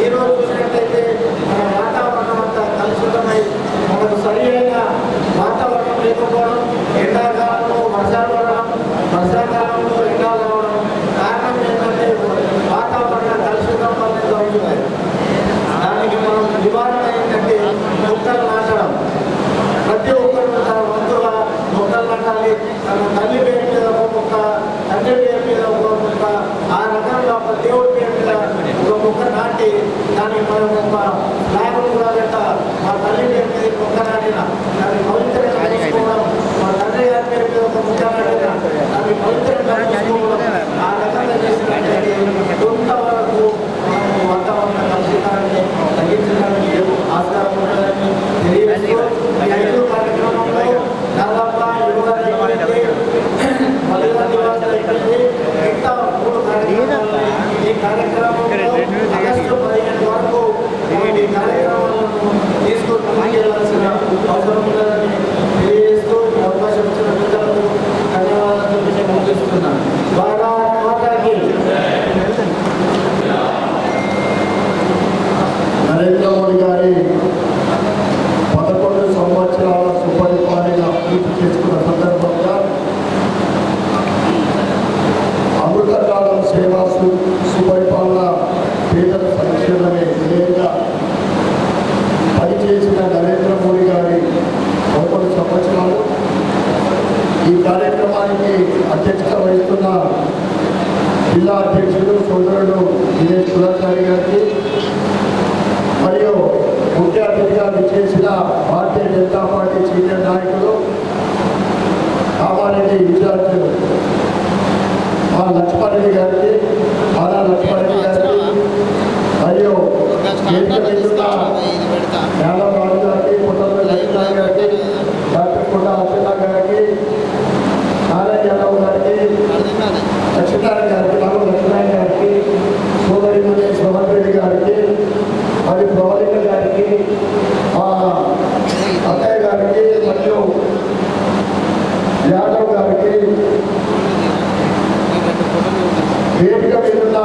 ఈరోజు చూసినట్టయితే మన వాతావరణం అంతా కలుషితమై మనకు సరి అయిన వాతావరణం లేకపోవడం, ఎండాకాలంలో వర్షాలు పడడం, వర్షాకాలంలో ఎండాలు రావడం కారణం ఏంటంటే వాతావరణ కలుషితం వల్ల జరుగుతుంది. దానికి మనం నివారణ ఏంటంటే మొక్కలు నాటడం. ప్రతి ఒక్కరు తన వంతుగా మొక్కలు నాటాలి. తన తల్లి పేరు మీద ఒక మొక్క, తండ్రి పేరు మీద ఒక మొక్క, ఆ రకంగా ఒక దేవుడి పేరు మీద ఒక మొక్క నాటి దానికి మనం ఒక ఫ్లాగ్ కూడా పెట్టాలి. మా తల్లి పేరు మీద మొక్క నాటిన దాన్ని పవిత్రంగా తీసుకోవడం, మా తండ్రి గారి పేరు మీద ఒక మొక్క నాటిన దాన్ని పవిత్రంగా తీసుకోవడం, ఆ రకంగా చేసినట్లయితే కొంతవరకు మనము వాతావరణ కలుషితాన్ని తగ్గించడానికి ఆస్కారం ఉంటుందని తెలియజేస్తూ ఈ 5 కార్యక్రమంలో దాదాపుగా 25 మహిళా నివాసాలు అయిపోయింది. మిగతా 3 కార్యక్రమాలు ఈ కార్యక్రమంలో ఆగస్టు 15 వరకు ఈ కార్యక్రమాలను తీసుకొని ముందుకెళ్లాల్సిన అవసరం ఉందని తెలియజేస్తూ ఈ అవకాశం ఇచ్చిన ప్రజలకు ధన్యవాదాలు ముగిస్తున్నాను. భారత్ మాతాకి నరేంద్ర మోడీ గారి 11 సంవత్సరాల సుపరిపాలన పూర్తి చేసుకున్న సందర్భంగా అమృతకాలం సేవా సుపరిపాలన పేదల సంక్షేమమే ధ్యేయంగా పనిచేసిన నరేంద్ర మోడీ గారి 11 సంవత్సరాలు. ఈ కార్యక్రమానికి అధ్యక్షత వహిస్తున్న జిల్లా అధ్యక్షుడు సోదరుడు దినేష్ కులాచారి గారికి మరియు ముఖ్య అతిథిగా విచ్చేసిన భారతీయ జనతా పార్టీ సీనియర్ నాయకులు కామారెడ్డి ఇన్ఛార్జ్ మా లక్ష్మారెడ్డి గారికి, ఆనా లక్ష్మారెడ్డి గారికి మరియు వేదిక మీద జ్ఞానరాజు గారికి, పుట్టపల్లి లక్ష్మణ్ గారికి, డాక్టర్ కొండ అర్చన గారికి, నారాయణ యాదవ్ గారికి, లక్ష్మీనారాయణ గారికి, నాగ లక్ష్మణ్ గారికి, సోదరి సోహన్ రెడ్డి గారికి మరియు ప్రవళిక గారికి, అత్తయ్య గారికి మరియు యాదవ్ గారికి, వేదిక మీద ఉన్న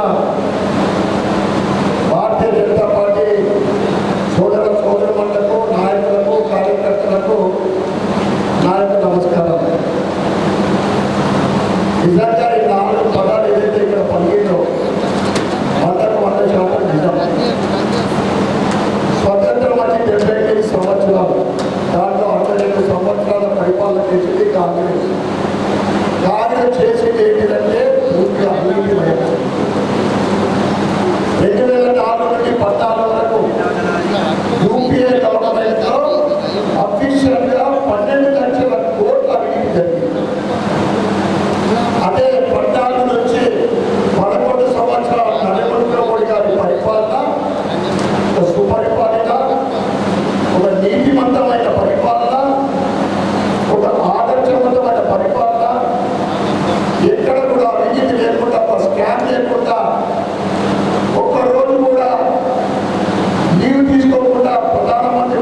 భారతీయ జనతా పార్టీ సోదరులకు, నాయకులకు, కార్యకర్తలకు నా యొక్క నమస్కారం. నిజంగా ఈ 4 పదాలు ఏదైతే ఇక్కడ పలికిందో 100% నిజం. స్వతంత్రం వచ్చి 75 సంవత్సరాలు, దాంట్లో 62 సంవత్సరాల పరిపాలన చేసింది కాంగ్రెస్. కాంగ్రెస్ చేసింది ఏంటిదంటే పూర్తిగా అవినీతిమయం. 2004 నుండి 14 వరకు యూపీఏ గవర్నమెంట్లో అఫీషియల్గా 12 లక్షల కోట్ల అవినీతి జరిగింది. అదే 14 నుంచి 11 సంవత్సరాల నరేంద్ర మోడీ గారి పరిపాలన ఒక సుపరిపాలన, ఒక నీతిమంతమైన పరిపాలన, ఒక ఆదర్శవంతమైన పరిపాలన, ఎక్కడ కూడా అవినీతి లేకుండా, ఒక స్కామ్ లేకుండా, ఒక్కరోజు కూడా లీవ్ తీసుకోకుండా ప్రధానమంత్రి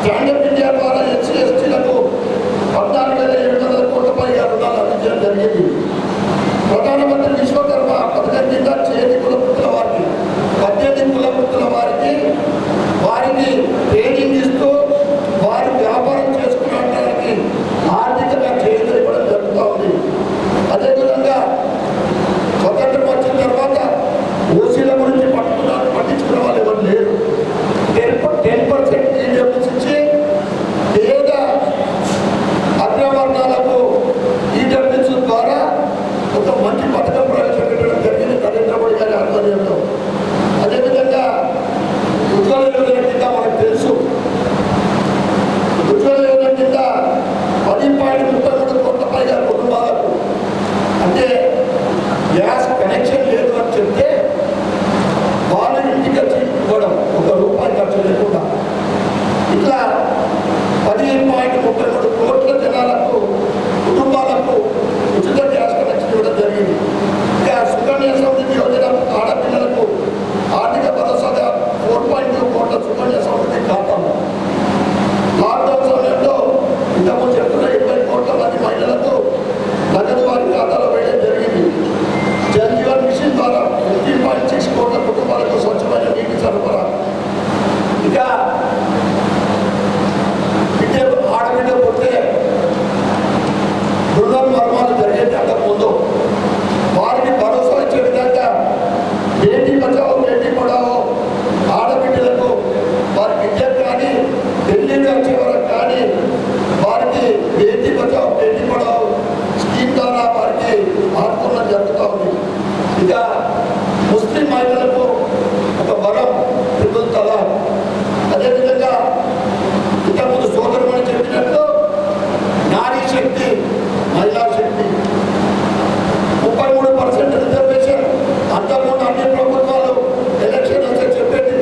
స్టాండప్ ఇండియా ద్వారా ఎస్సీ ఎస్టీలకు 14,700 కోట్ల పైగా రుణాలు అందించడం జరిగింది. ప్రధానమంత్రి విశ్వకర్మ పథకం కింద చేతి కుల వృత్తుల వారికి 18 కుల వృత్తుల వారికి ట్రైనింగ్ ఇస్తూ వారి వ్యాపారం చేసుకునడానికి ఆర్థికంగా చేయూతనివ్వడం జరుగుతూ ఉంది. అదేవిధంగా స్వతంత్రం వచ్చిన తర్వాత ఓసీల గురించి పట్టించుకున్న వాళ్ళు ఎవరు లేరు. 10% ఈడబ్ల్యూస్ ఇచ్చి పేద అగ్రవర్ణాలకు ఈడబ్ల్యూస్ ద్వారా ఒక మంచి పథకం ప్రవేశపెట్టడం జరిగింది నరేంద్ర మోడీ గారి ఆధ్వర్యంలో. అదేవిధంగా ఉజ్వల యోజన కింద మనకు తెలుసు, ఉజ్వల యోజన కింద 10.33 కోట్ల పైగా కుటుంబాలకు అంటే గ్యాస్ కనెక్షన్ లేదు అని చెప్తే వాళ్ళు ఇంటికి వచ్చి ఇవ్వడం, ₹1 ఖర్చు లేకుండా. ఇట్లా 15.33 కోట్ల జనాలకు కుటుంబాలకు ఉచిత గ్యాస్ కనెక్షన్ ఇవ్వడం జరిగింది. ఇంకా సుకన్య సమృద్ధి యోజన ఆడపిల్లలకు ఆర్థిక భరోసాగా 4.2 కోట్ల సుకన్య సమృద్ధి ఖాతాలు. లాక్డౌన్ సమయంలో ఇంతకుముందు చెప్తున్న 20 కోట్ల మంది మహిళలకు నగదు వారి ఖాతాలో వేయడం జరిగింది. జల్ జీవన్ మిషన్ ద్వారా 15.6 కోట్ల కుటుంబాలకు స్వచ్ఛమైన నీటి సరఫరా. ఇక ఆడబిడ్డ పుట్టే బృందం మర్మాలు జరిగేది అంతకుముందు వారికి భరోసా ఇచ్చే విధంగా బేటీ బచావో బేటీ పడావో ఆడబిడ్డలకు వారి విద్యకు కానీ ఢిల్లీకి వచ్చే వరకు కానీ వారికి బేటీ బచావో బేటీ పడావో స్కీమ్ ద్వారా వారికి ఆదుకోవడం జరుగుతూ ఉంది. ఇక ముస్లిం మహిళలకు ఒక వరం ట్రిపుల్ తలాక్. అదేవిధంగా ఇంతకుముందు సోదరుమని చెప్పినట్టు నారీ శక్తి మహిళా శక్తి 33% రిజర్వేషన్. అంతకుముందు అన్ని ప్రభుత్వాలు ఎలక్షన్ వస్తే చెప్పేది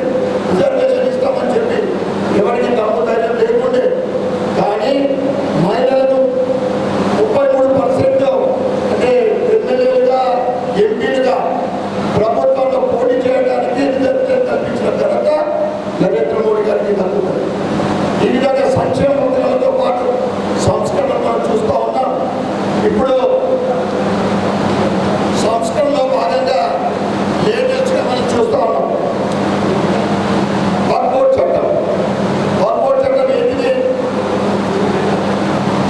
రిజర్వేషన్ ఇస్తామని చెప్పి ఎవరికి తప్పు ధైర్యం లేకుండే. కానీ మహిళలకు 33% అంటే ఎమ్మెల్యేలుగా ఎంపీలుగా ప్రభుత్వంలో పోటీ చేయడానికి రిజర్వేషన్ కల్పించిన ఘనత నరేంద్ర మోడీ గారికి దక్కుతుంది. ఈ విధంగా సంక్షేమ పథకాలతో పాటు సంస్కరణ మనం చూస్తూ ఉన్నాం. ఇప్పుడు సంస్కరణలో భాగంగా లేటెస్ట్గా మనం చూస్తూ ఉన్నాం వర్క్ చట్టం. వర్క్ చట్టం ఏంటిది?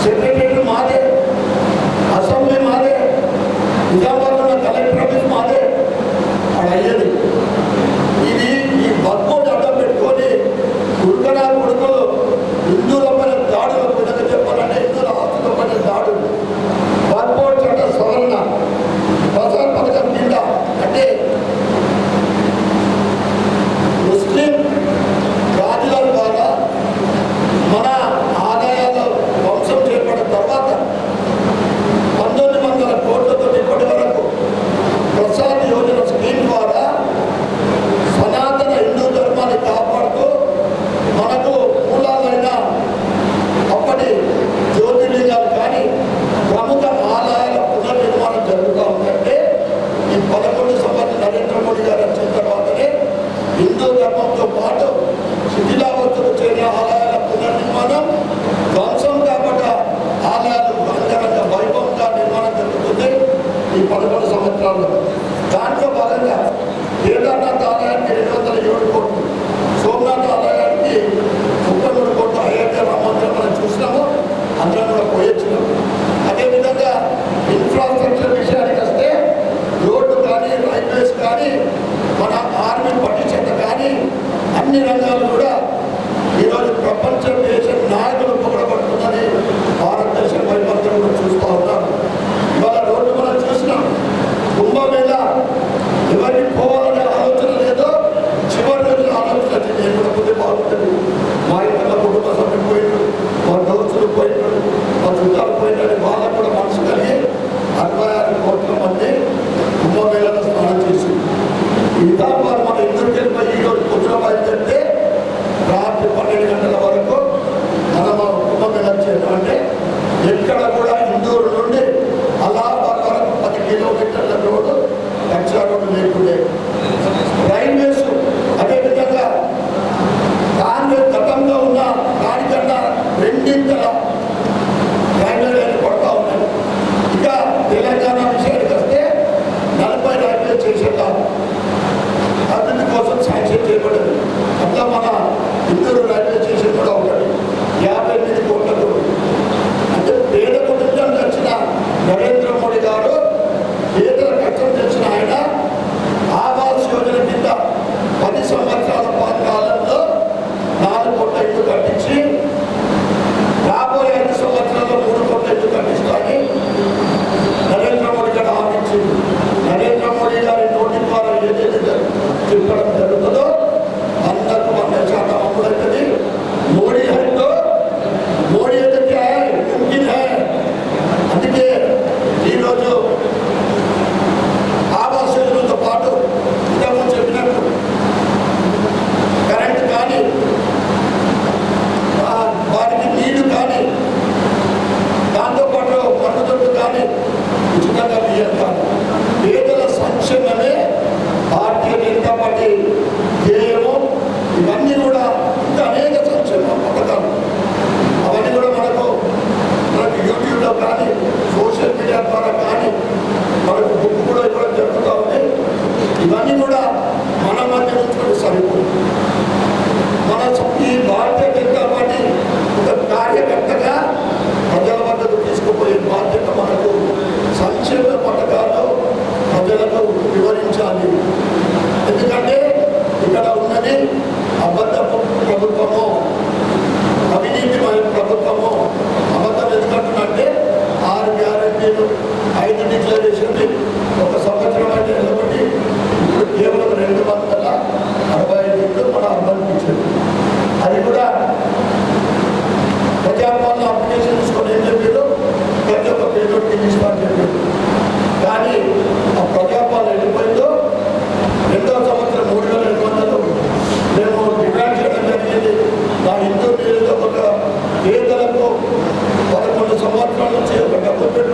సెక్రటరీ మాదే, అసెంబ్లీ మాదే, నిజామాబాద్ ఉన్న కలెక్టర్ ఆఫీస్ మాదే అక్కడ అయ్యేది. ఇది ఈ వర్క్ అడ్డం పెట్టుకొని ఉడకనా కొడుకులు హిందువుల పైన దాడులు విధంగా చెప్పాలంటే హిందువుల ఆస్తుల పైన దాడులు. వర్క్ చట్ట సవరణ ప్రసార పథకం కింద అంటే ముస్లిం రాజుల ద్వారా మన ఆదాయాల వంశం చేపట్టిన తర్వాత 1900 కోట్లతో ఇప్పటి వరకు ప్రసాద్ యోజన స్కీమ్ ద్వారా సనాతన హిందూ ధర్మాన్ని కాపాడుతూ మనకు మూలాలైన అప్పటి జ్యోతిర్లింగాలు కానీ ప్రముఖ ఆలయాల పునర్నిర్మాణం జరుగుతూ ఉందంటే ఈ 11 సంవత్సరాలు నరేంద్ర మోడీ గారు వచ్చిన తర్వాతనే హిందూ ధర్మంతో పాటు శిథిలావస్థకు చేరిన ఆలయాల పునర్నిర్మాణం, ధ్వంసం కాబట్టి ఆలయాలు అంగరంగ వైభవంగా నిర్మాణం జరుగుతుంది ఈ 11 సంవత్సరాల్లో. దాంట్లో భాగంగా కేదార్నాథ్ ఆలయానికి 207 కోట్లు, సోమనాథ్ ఆలయానికి 33 కోట్లు, అయోధ్య రామందిరం మనం చూసినాము, అందరం కూడా పోయొచ్చినాము. అదేవిధంగా ఇన్ఫ్రాస్ట్రక్చర్ విషయానికి వస్తే రోడ్డు కానీ రైల్వేస్ కానీ మన ఆర్మీ పటిష్టత కానీ అన్ని రంగాలు కూడా ఈరోజు ప్రపంచ దేశ నాయకులు పొగడబడుతున్నది భారతదేశం వైపత్యం కూడా చూస్తూ ఉన్నాం. ఇవాళ రోడ్డు మనం చూసినాం, కుంభమేళ ఎవరికి పోవాలనే ఆలోచన లేదో చివరి రోజున ఆలోచన చేయకపోతే బాగుంటుంది. మా ఇంట్లో కుటుంబ సభ్యులు పోయినారు, మా దోస్తులు పోయినారు, మా చుట్టాలు పోయినారు, వాళ్ళకు కూడా మనసు కలిగి 66 కోట్ల మంది కుంభమేళలో స్నానం చేసి నిజామాబాద్ మన ఇందుకు వెళ్ళిపోయి ఈరోజు పొద్దున బయలుదేరితే రాత్రి 12 గంటల వరకు మనం కుంభమేళ చేయడం అంటే ఎక్కడ కూడా ఇందూరు నుండి అలహాబాద్ వరకు 10 కిలోమీటర్ల రోడ్డు కచ్చా రోడ్డు లేకుండే. రైల్వేస్ అదేవిధంగా కాంగ్రెస్ గతంలో ఉన్న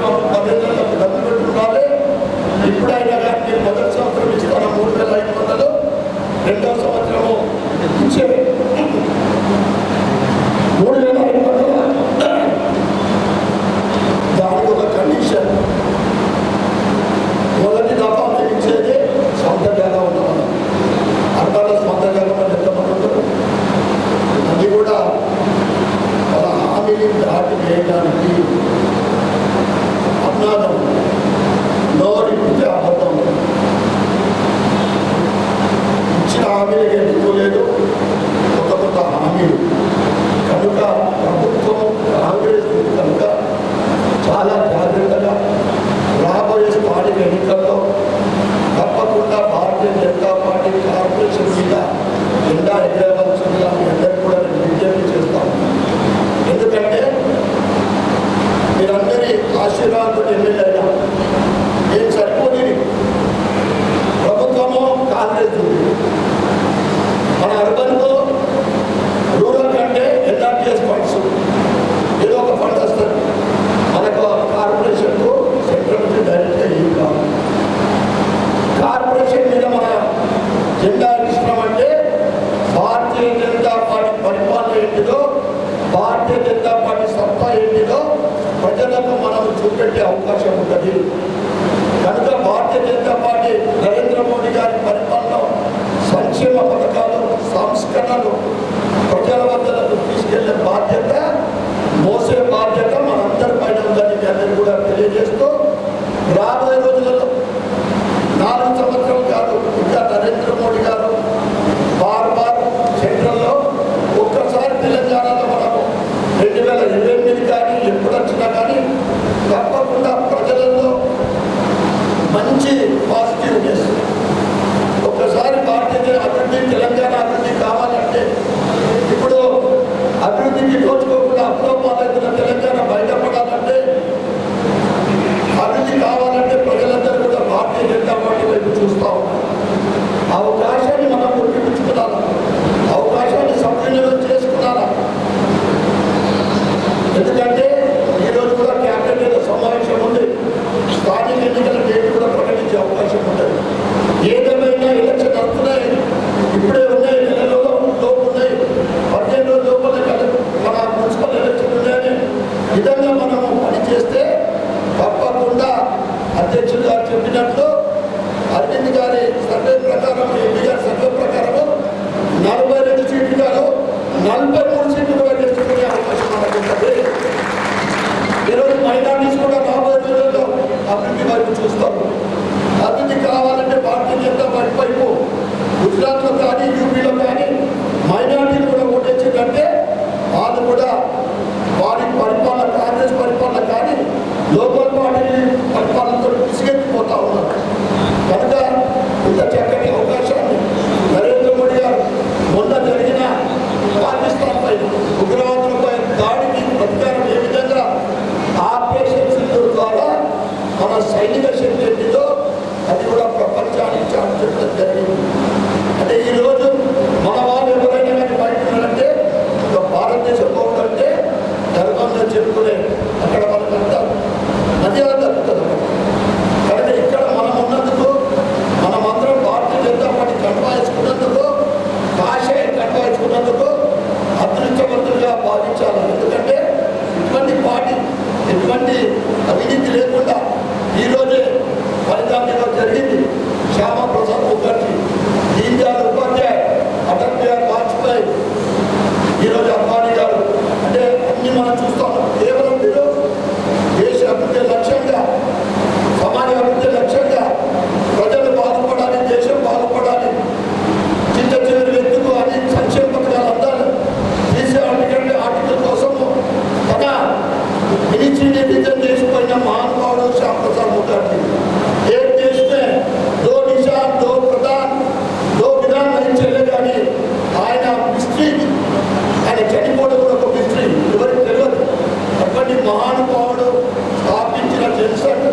మాకు 10 డబ్బులు పెట్టుకోవాలి. ఇప్పుడైనా కానీ మీరు మొదటి సంవత్సరం ఇస్తాను 3,500, రెండవ సంవత్సరము ఇచ్చే 3,500. దానికి ఒక కండిషన్, మొదటి దఫా మేము ఇచ్చేది సొంత జాగా ఉన్నాం. అర్థాల సొంత జాగా ఎంతమంది ఉంటారు, అది కూడా వాళ్ళ హామీని దాటి వేయడానికి అన్నాదం నోరు ఇచ్చే అబద్ధం. ఇచ్చిన హామీలకి ఎందుకోలేదు, కొత్త హామీలు కనుక ప్రభుత్వం కాంగ్రెస్ కనుక చాలా జాగ్రత్తగా రాబోయే స్థానిక ఎన్నికల్లో తప్పకుండా భారతీయ జనతా పార్టీ కార్పొరేషన్ మీద జెండా ఎగరవలసిందిగా మీ అందరికీ కూడా నేను విజ్ఞప్తి చేస్తాను. ఎందుకంటే మీరందరి ఆశీర్వాదంతో ఎమ్మెల్యే అయినా ఏం సరిపోతుంది. ప్రభుత్వము కాంగ్రెస్ ఉంది, మన అర్బన్లో రూరల్ కంటే ఎన్ఆర్టీఎస్ ఫండ్స్ ఏదో ఒక ఫండ్ వస్తుంది మనకు కార్పొరేషన్కు సెంట్రల్ నుంచి డైరెక్ట్గా ఏం కాదు. కార్పొరేషన్ మీద మన జెండా ఇష్టమంటే భారతీయ జనతా పార్టీ పరిపాలన ఏంటిదో, భారతీయ జనతా పార్టీ సత్తా ఏంటిదో ప్రజలకు మనం చూపెట్టే అవకాశం ఉంటుంది. కనుక భారతీయ జనతా పార్టీ నరేంద్ర మోడీ గారి పరిపాలన సంక్షేమ పథకాలు సంస్కరణలు ప్రజల వద్దకు తీసుకెళ్లే బాధ్యత, మోసే బాధ్యత మనందరి పైన ఉందని మీ అందరూ కూడా తెలియజేస్తూ రాబోయే రోజులలో 4 సంవత్సరాలు కాదు, ఇంకా నరేంద్ర మోడీ గారు బార్ సెంట్రల్లో ఒక్కసారి తెలంగాణలో మనము 2028 కానీ ఎప్పుడు వచ్చినా కానీ తప్పకుండా ప్రజలలో మంచి పాజిటివ్నెస్. ఒక్కసారి భారతీయ అభివృద్ధి, తెలంగాణ అభివృద్ధి కావాలంటే ఇప్పుడు అభివృద్ధికి దోచుకోకుండా అప్రూపాలైతున్న తెలంగాణ బయటపడాలంటే, అభివృద్ధి కావాలంటే ప్రజలందరూ కూడా భారతీయ జనతా పార్టీ వైపు చూస్తూ ఉన్నారు. అవకాశాన్ని మనం గుర్తించుకోవాలా, అవకాశాన్ని సద్వినియోగం చేసుకున్నారా. ఎందుకంటే ఈరోజు కూడా క్యాబినెట్ సమావేశం ఉంది, స్థానిక ఎన్నికల డేట్ కూడా ప్రకటించే అవకాశం ఉంటుంది. ఏదేమైనా ఎలక్షన్ వస్తున్నాయి, ఇప్పుడే ఉన్నాయి, నెలలో లోపు ఉన్నాయి, 15 రోజుల లోపల మన మున్సిపల్ ఎలక్షన్ ఉన్నాయని విధంగా మనము పనిచేస్తే తప్పకుండా అధ్యక్షుడు గారు చెప్పినట్లు అరవింద్ గారి సర్వే ప్రకారం, ఎంపీ గారి సర్వే ప్రకారము 42 సీట్లు కాదు 43 సీట్లు గెలుచుకునే అవకాశం మనకు ఉంటుంది. ఈరోజు మైనార్టీస్ కూడా రాబోయే రోజుల్లో అభివృద్ధి వైపు చూస్తారు. అభివృద్ధి కావాలంటే భారతీయ జనతా పార్టీ వైపు గుజరాత్లో కానీ యూపీలో కానీ మైనార్టీలు కూడా ఓటేసిందంటే వాళ్ళు కూడా వారి పరిపాలన, కాంగ్రెస్ పరిపాలన కానీ లోకల్ పార్టీ పరిపాలనతో విసిగెత్తిపోతా ఉన్నారు. కనుక ఇంత చక్కటి అవకాశాన్ని నరేంద్ర మోడీ గారు మొన్న జరిగిన పాకిస్తాన్పై ఉగ్రవాదులపై దాడికి ప్రతీకారం ఏ విధంగా ఆపరేషన్ సింధూర్ ద్వారా మన సైనిక శక్తి ఏంటిదో అది కూడా ప్రపంచానికి చాటించడం జరిగింది. అంటే ఈరోజు మన వాళ్ళు ఎవరైనా కానీ బయట ఉన్నారంటే ఒక భారతదేశ పౌరుడు అంటే గర్వంగా చెప్పుకునే అక్కడ మనకంతా నదిగా దక్కుతుంది. కనుక ఇక్కడ మనం ఉన్నందుకు, మనమందరం భారతీయ జనతా పార్టీ కన్వాయించుకున్నందుకు, కాషాయ కన్వాయించుకున్నందుకు అదృష్టవంతులుగా భావించాలి. ఎందుకంటే ఇటువంటి పార్టీ, ఎటువంటి అవినీతి లేకుండా ఈరోజే ఫలితాంలో జరిగింది. శ్యామా ప్రసాద్ ముఖర్జీ, దీన్ దయాళ్ ఉపాధ్యాయ, అటల్ బిహారీ వాజ్పేయి, ఈరోజు అంబానీ గారు, అంటే అన్ని మనం చూస్తాము. కేవలం మీరు దేశ అభివృద్ధి లక్ష్యంగా, సమాజ అభివృద్ధి లక్ష్యంగా ప్రజలు బాగుపడాలి, దేశం బాగుపడాలి, చిన్న చివరి వ్యక్తులు అని సంక్షేమ పథకాలు అందాలి. తీసే ఆర్టికల్ కోసము తన మినిస్ట్రీని డిజైన్ చేసిపోయిన మహానుభావుడు శ్యామ్ ప్రసాద్ ముఖర్జీ. ఏ దేశ में 2 निशान 2 प्रधान 2 विधान नहीं चलेगा అని ఆయన మిస్ట్రీ, ఆయన చనిపోవడం కూడా ఒక మిస్ట్రీ, ఎవరికి తెలియదు. అటువంటి మహానుభావుడు స్థాపించిన జనసంఘ్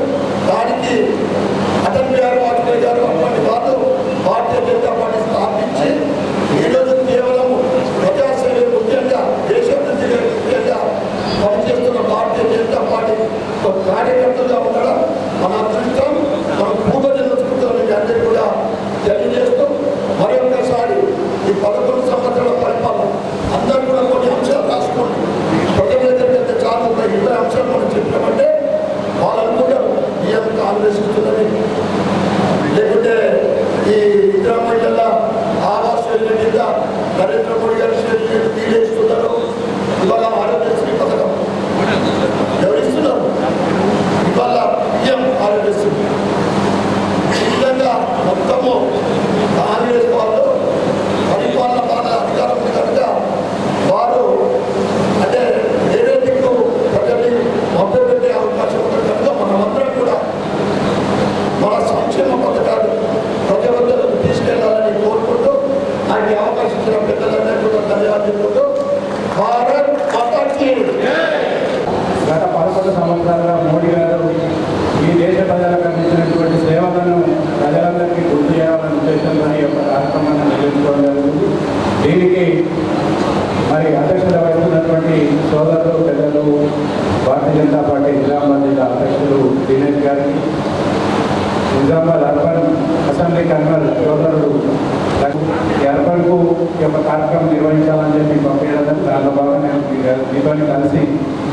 మీతో కలిసి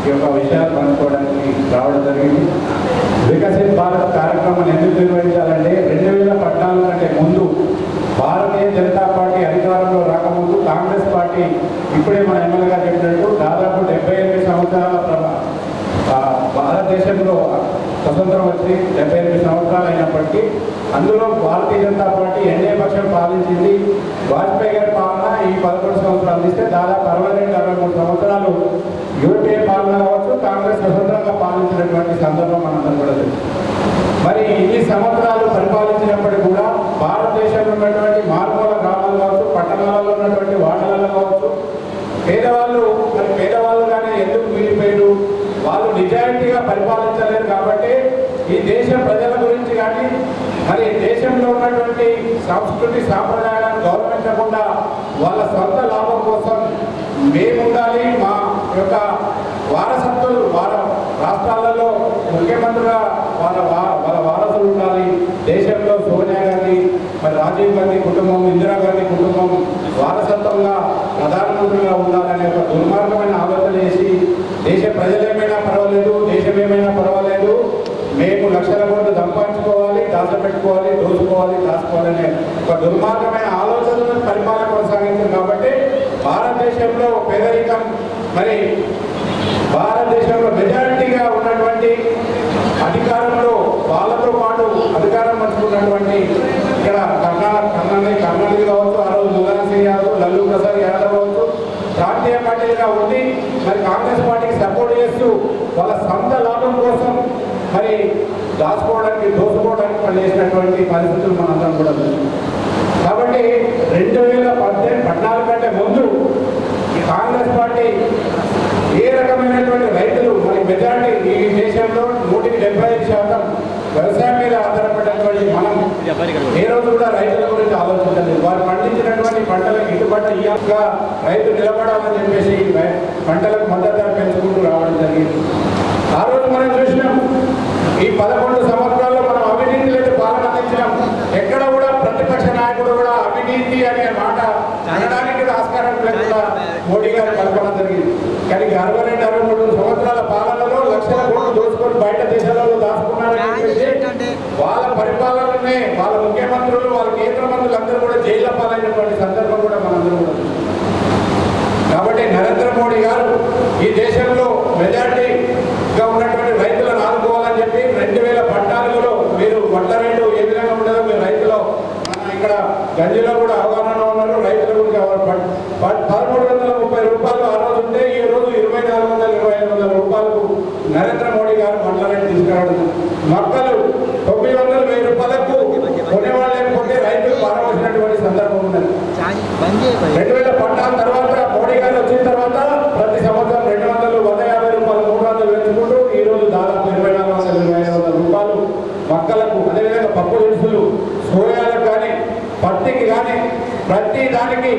ఈ యొక్క విషయాలు పంచుకోవడానికి రావడం జరిగింది. వికసిత్ భారత్ కార్యక్రమాన్ని ఎందుకు నిర్వహించాలంటే 2014 కంటే ముందు భారతీయ జనతా పార్టీ అధికారంలో రాకముందు కాంగ్రెస్ పార్టీ ఇప్పుడే మన ఎమ్మెల్యే గారు చెప్పినట్టు దాదాపు 78 సంవత్సరాల భారతదేశంలో స్వతంత్రం వచ్చి 78 సంవత్సరాలు అయినప్పటికీ అందులో భారతీయ జనతా పార్టీ ఎన్డీఏ పక్షం పాలించింది. వాజ్పేయి గారి పాలన ఈ 11 సంవత్సరాలు ఇస్తే దాదాపు 62-63 సంవత్సరాలు యూపీఏ పాలన కావచ్చు, కాంగ్రెస్ స్వతంత్రంగా పాలించినటువంటి సందర్భం మనందరం కూడా తెలుసు. మరి ఇన్ని సంవత్సరాలు పరిపాలించినప్పటికీ కూడా భారతదేశంలో ఉన్నటువంటి మారుమూల గ్రామాలు కావచ్చు, పట్టణాలలో ఉన్నటువంటి వాడలలో కావచ్చు, పేదవాళ్ళు మరి పేదవాళ్ళుగానే ఎందుకు మిగిలిపోయారు? వాళ్ళు నిజాయితీగా పరిపాలించలేరు. కాబట్టి ఈ దేశ ప్రజల గురించి కానీ మరి దేశంలో ఉన్నటువంటి సంస్కృతి సాంప్రదాయాలను గౌరవించకుండా వాళ్ళ సొంత లాభం కోసం మేముండాలి, మా యొక్క వారసత్తులు వాళ్ళ రాష్ట్రాలలో ముఖ్యమంత్రిగా వాళ్ళ వారసులు ఉండాలి. దేశంలో సోనియా గాంధీ మరి రాజీవ్ గాంధీ కుటుంబం, ఇందిరాగాంధీ కుటుంబం వారసత్వంగా ప్రధానమంత్రిగా ఉండాలనే ఒక దుర్మార్గమైన ఆలోచన చేసి దేశ ప్రజలేమైనా పర్వాలేదు, దేశం ఏమైనా పర్వాలేదు, మేము లక్షల కోట్లు సంపాదించుకోవాలి, దాచపెట్టుకోవాలి, దోచుకోవాలి, దాచుకోవాలనే ఒక దుర్మార్గమైన ఆలోచనను పరిపాలన కొనసాగించారు. కాబట్టి భారతదేశంలో పేదరికం మరి భారతదేశంలో మెజారిటీగా ఉన్నటువంటి అధికారంలో వాళ్ళతో పాటు అధికారం పంచుకున్నటువంటి ఇక్కడ కర్ణాటక కావచ్చు, ఆ రోజు ములాయం సింగ్ యాదవ్, లల్లూ ప్రసాద్ యాదవ్ కావచ్చు, ప్రాంతీయ పార్టీలుగా ఉండి మరి కాంగ్రెస్ పార్టీకి సపోర్ట్ చేస్తూ వాళ్ళ సొంత లాభం కోసం మరి దాచుకోవడానికి, దోచుకోవడానికి పనిచేసినటువంటి పరిస్థితులు మనందరం కూడా చూసాం. కాబట్టి 2014 కంటే ముందు కాంగ్రెస్ పార్టీ ఏ రకమైనటువంటి రైతులు మరి మెజారిటీ ఈ దేశంలో 175% వ్యవసాయం మీద ఆధారపడినటువంటి మనం ఏ రోజు కూడా రైతుల గురించి ఆలోచించలేదు. వారు పండించినటువంటి పంటలకు గిట్టుబాటు ఇయ్యాక రైతు నిలబడాలని చెప్పేసి పంటలకు మద్దతు ధర పెంచుకుంటూ రావడం జరిగింది. ఆ రోజు మనం చూసినాం ఈ 11 సంవత్సరాల్లో మనం అవినీతి లేదు పాలన అందించినాం. ఎక్కడ కూడా ప్రతిపక్ష నాయకుడు కూడా అవినీతి అనే మాట అనడానికి ఆస్కారం లేకుండా మోడీ గారు కల్పన జరిగింది. కానీ 62-63 సంవత్సరాల పాలనలో లక్షల కోట్లు దోచుకొని బయట దేశాలలో దాచుకున్నారని చెప్పేసి వాళ్ళ పరిపాలననే వాళ్ళ ముఖ్యమంత్రులు, వాళ్ళ కేంద్ర మంత్రులు అందరూ కూడా జైల్లో పాలైనటువంటి సందర్భం కూడా మనందరూ కూడా చూస్తాం. కాబట్టి నరేంద్ర మోడీ గారు ఈ దేశంలో మెజారిటీగా ఉన్నటువంటి రైతులను ఆదుకోవాలని చెప్పి 2014లో మీరు వడ్ల రేటు ఏ విధంగా ఉండదో మీరు రైతులు ఇక్కడ గంజిలో కూడా అవగాహన ఉన్నారు. రైతుల గురించి 1330 రూపాయలు ఆ రోజు ఉంటే ఈ రోజు 2400-2500 రూపాయలకు నరేంద్ర మోడీ గారు వడ్ల రేటు తీసుకురావడం. మొక్కలు 900-1000 రూపాయలకు కొనేవాళ్ళు లేకపోతే రైతులు పారవలసినటువంటి సందర్భం ఉన్నది. 2014 తర్వాత మోడీ గారు వచ్చిన తర్వాత ప్రతి సంవత్సరం 200, 150 రూపాయలు, 300 పెంచుకుంటూ ఈ రోజు దాదాపు 2400-2500 రూపాయలు మొక్కలకు, అదేవిధంగా పప్పు దినుసులు, సోయాలకు కానీ పత్తికి కానీ ప్రతి దానికి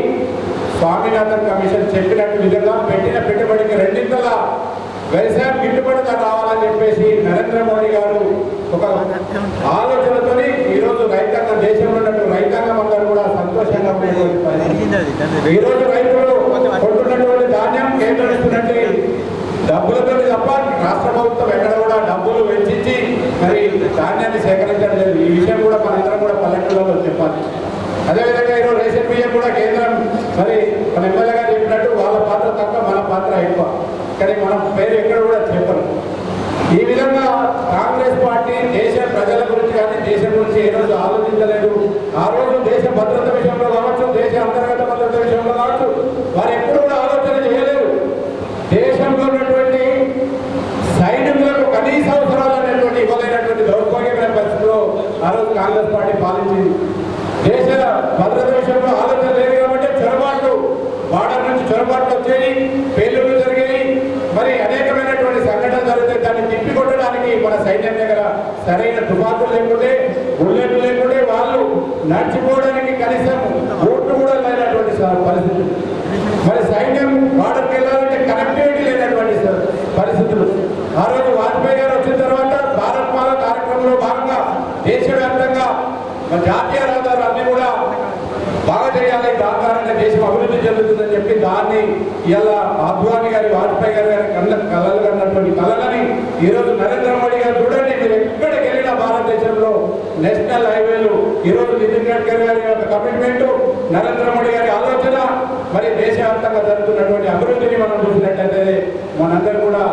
స్వామినాథన్ కమిషన్ చెప్పినట్టు విధంగా పెట్టిన పెట్టుబడికి రెండింతల వ్యవసాయం గిట్టుబడి ధర రావాలని చెప్పేసి నరేంద్ర మోడీ గారు ఒక ఆలోచనతో ఈరోజు రైతాంగం, దేశంలో ఉన్నటువంటి రైతాంగం అందరూ కూడా సంతోషంగా ఉండేటువంటి ఈరోజు రైతులు కొంటున్నటువంటి ధాన్యం కేంద్రం ఇస్తున్నట్టు డబ్బులతో తప్ప రాష్ట్ర ప్రభుత్వం ఎక్కడ కూడా డబ్బులు వెచ్చించి మరి ధాన్యాన్ని సేకరించడం లేదు. ఈ విషయం కూడా మనందరం కూడా పల్లెటూళ్ళలో చెప్పాలి. అదేవిధంగా ఈరోజు రేషన్ బియ్యం కూడా కేంద్రం మరి మన ఎమ్మెల్యే గారు చెప్పినట్టు వాళ్ళ పాత్ర తక్కువ, మన పాత్ర ఎక్కువ. కానీ మనం పేరు ఎక్కడ కూడా చెప్పరు. ఈ విధంగా కాంగ్రెస్ పార్టీ దేశ ప్రజల గురించి కానీ దేశం గురించి ఏ రోజు ఆలోచించలేదు. ఆ రోజు దేశ భద్రత విషయంలో కావచ్చు, దేశ అంతర్గత భద్రత విషయంలో కావచ్చు, వారు ఎప్పుడు కూడా ఆలోచన చేయలేదు. దేశంలో ఉన్నటువంటి సైనికులకు కనీస అవసరాలు అనేటువంటి ఇవ్వలేనటువంటి దౌర్భాగ్యమైన పరిస్థితిలో ఆ రోజు కాంగ్రెస్ పార్టీ పాలించింది. దేశ భద్రత విషయంలో ఆలోచన లేదు కాబట్టి చొరబాట్లు, బార్డర్ నుంచి చొరబాట్లు వచ్చేవి, పేలుళ్లు జరిగేవి, మరి అనేకమైనటువంటి సంఘటనలు జరిగితే దాన్ని తిప్పికొట్టడానికి మన సైన్యం దగ్గర సరైన తుపాకులు లేకుంటే, బుల్లెట్లు లేకుంటే వాళ్ళు నడిచిపోవడానికి కనీసం ఓట్లు కూడా లేనటువంటి పరిస్థితులు. మరి సైన్యం బార్డర్కి వెళ్ళాలంటే కనెక్టివిటీ లేనటువంటి పరిస్థితులు. ఆ రోజు వాజ్పేయి గారు వచ్చిన తర్వాత భారత్ మాల కార్యక్రమంలో భాగంగా దేశవ్యాప్తంగా జాతీయ రహదారులు అన్ని కూడా బాగా చేయాలి, దాని ద్వారా దేశం అభివృద్ధి చెందుతుందని చెప్పి దాన్ని ఇలా అద్వానీ గారి వాజ్పేయి గారి కళలు కన్నటువంటి కళలని ఈరోజు నరేంద్ర మోడీ గారు చూడండి, మీరు ఎక్కడికి వెళ్ళినా భారతదేశంలో నేషనల్ హైవేలు ఈరోజు నితిన్ గడ్కరీ గారి యొక్క కమిట్మెంట్, నరేంద్ర మోడీ గారి ఆలోచన, మరి దేశవ్యాప్తంగా జరుగుతున్నటువంటి అభివృద్ధిని మనం చూసినట్లయితే మనందరూ కూడా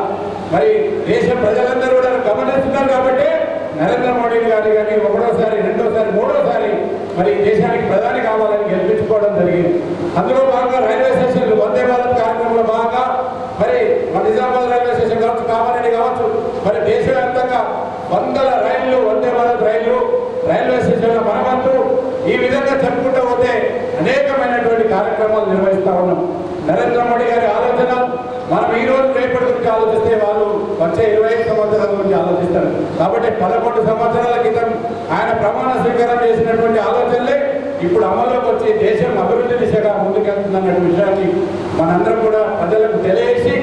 మరి దేశ ప్రజలందరూ కూడా గమనిస్తున్నారు. కాబట్టి నరేంద్ర మోడీ గారి కానీ ఒకటోసారి, రెండోసారి, మూడోసారి మరి దేశానికి ప్రధాని కావాలని గెలిపించుకోవడం జరిగింది. అందులో భాగంగా రైల్వే స్టేషన్లు వందే భారత్ కార్యక్రమంలో భాగంగా మరి నిజామాబాద్ రైల్వే స్టేషన్ కావచ్చు, కామారెడ్డి కావచ్చు, మరి దేశవ్యాప్తంగా వందల రైళ్లు, వందే భారత్ రైళ్లు, రైల్వే స్టేషన్ల మరమ్మతు, ఈ విధంగా చెప్పుకుంటూ పోతే అనేకమైనటువంటి కార్యక్రమాలు నిర్వహిస్తా ఉన్నాం. నరేంద్ర మోడీ గారి ఆలోచన మనం ఈ రోజు రేపటి గురించి ఆలోచిస్తే వాళ్ళు వచ్చే 25 సంవత్సరాల గురించి ఆలోచిస్తారు. కాబట్టి 11 సంవత్సరాల క్రితం ఆయన ప్రమాణ స్వీకారం చేసినటువంటి ఆలోచనలే ఇప్పుడు అమల్లోకి వచ్చి దేశం అభివృద్ధి దిశగా ముందుకెళ్తుందన్న విషయాన్ని మనందరం కూడా ప్రజలకు తెలియజేసి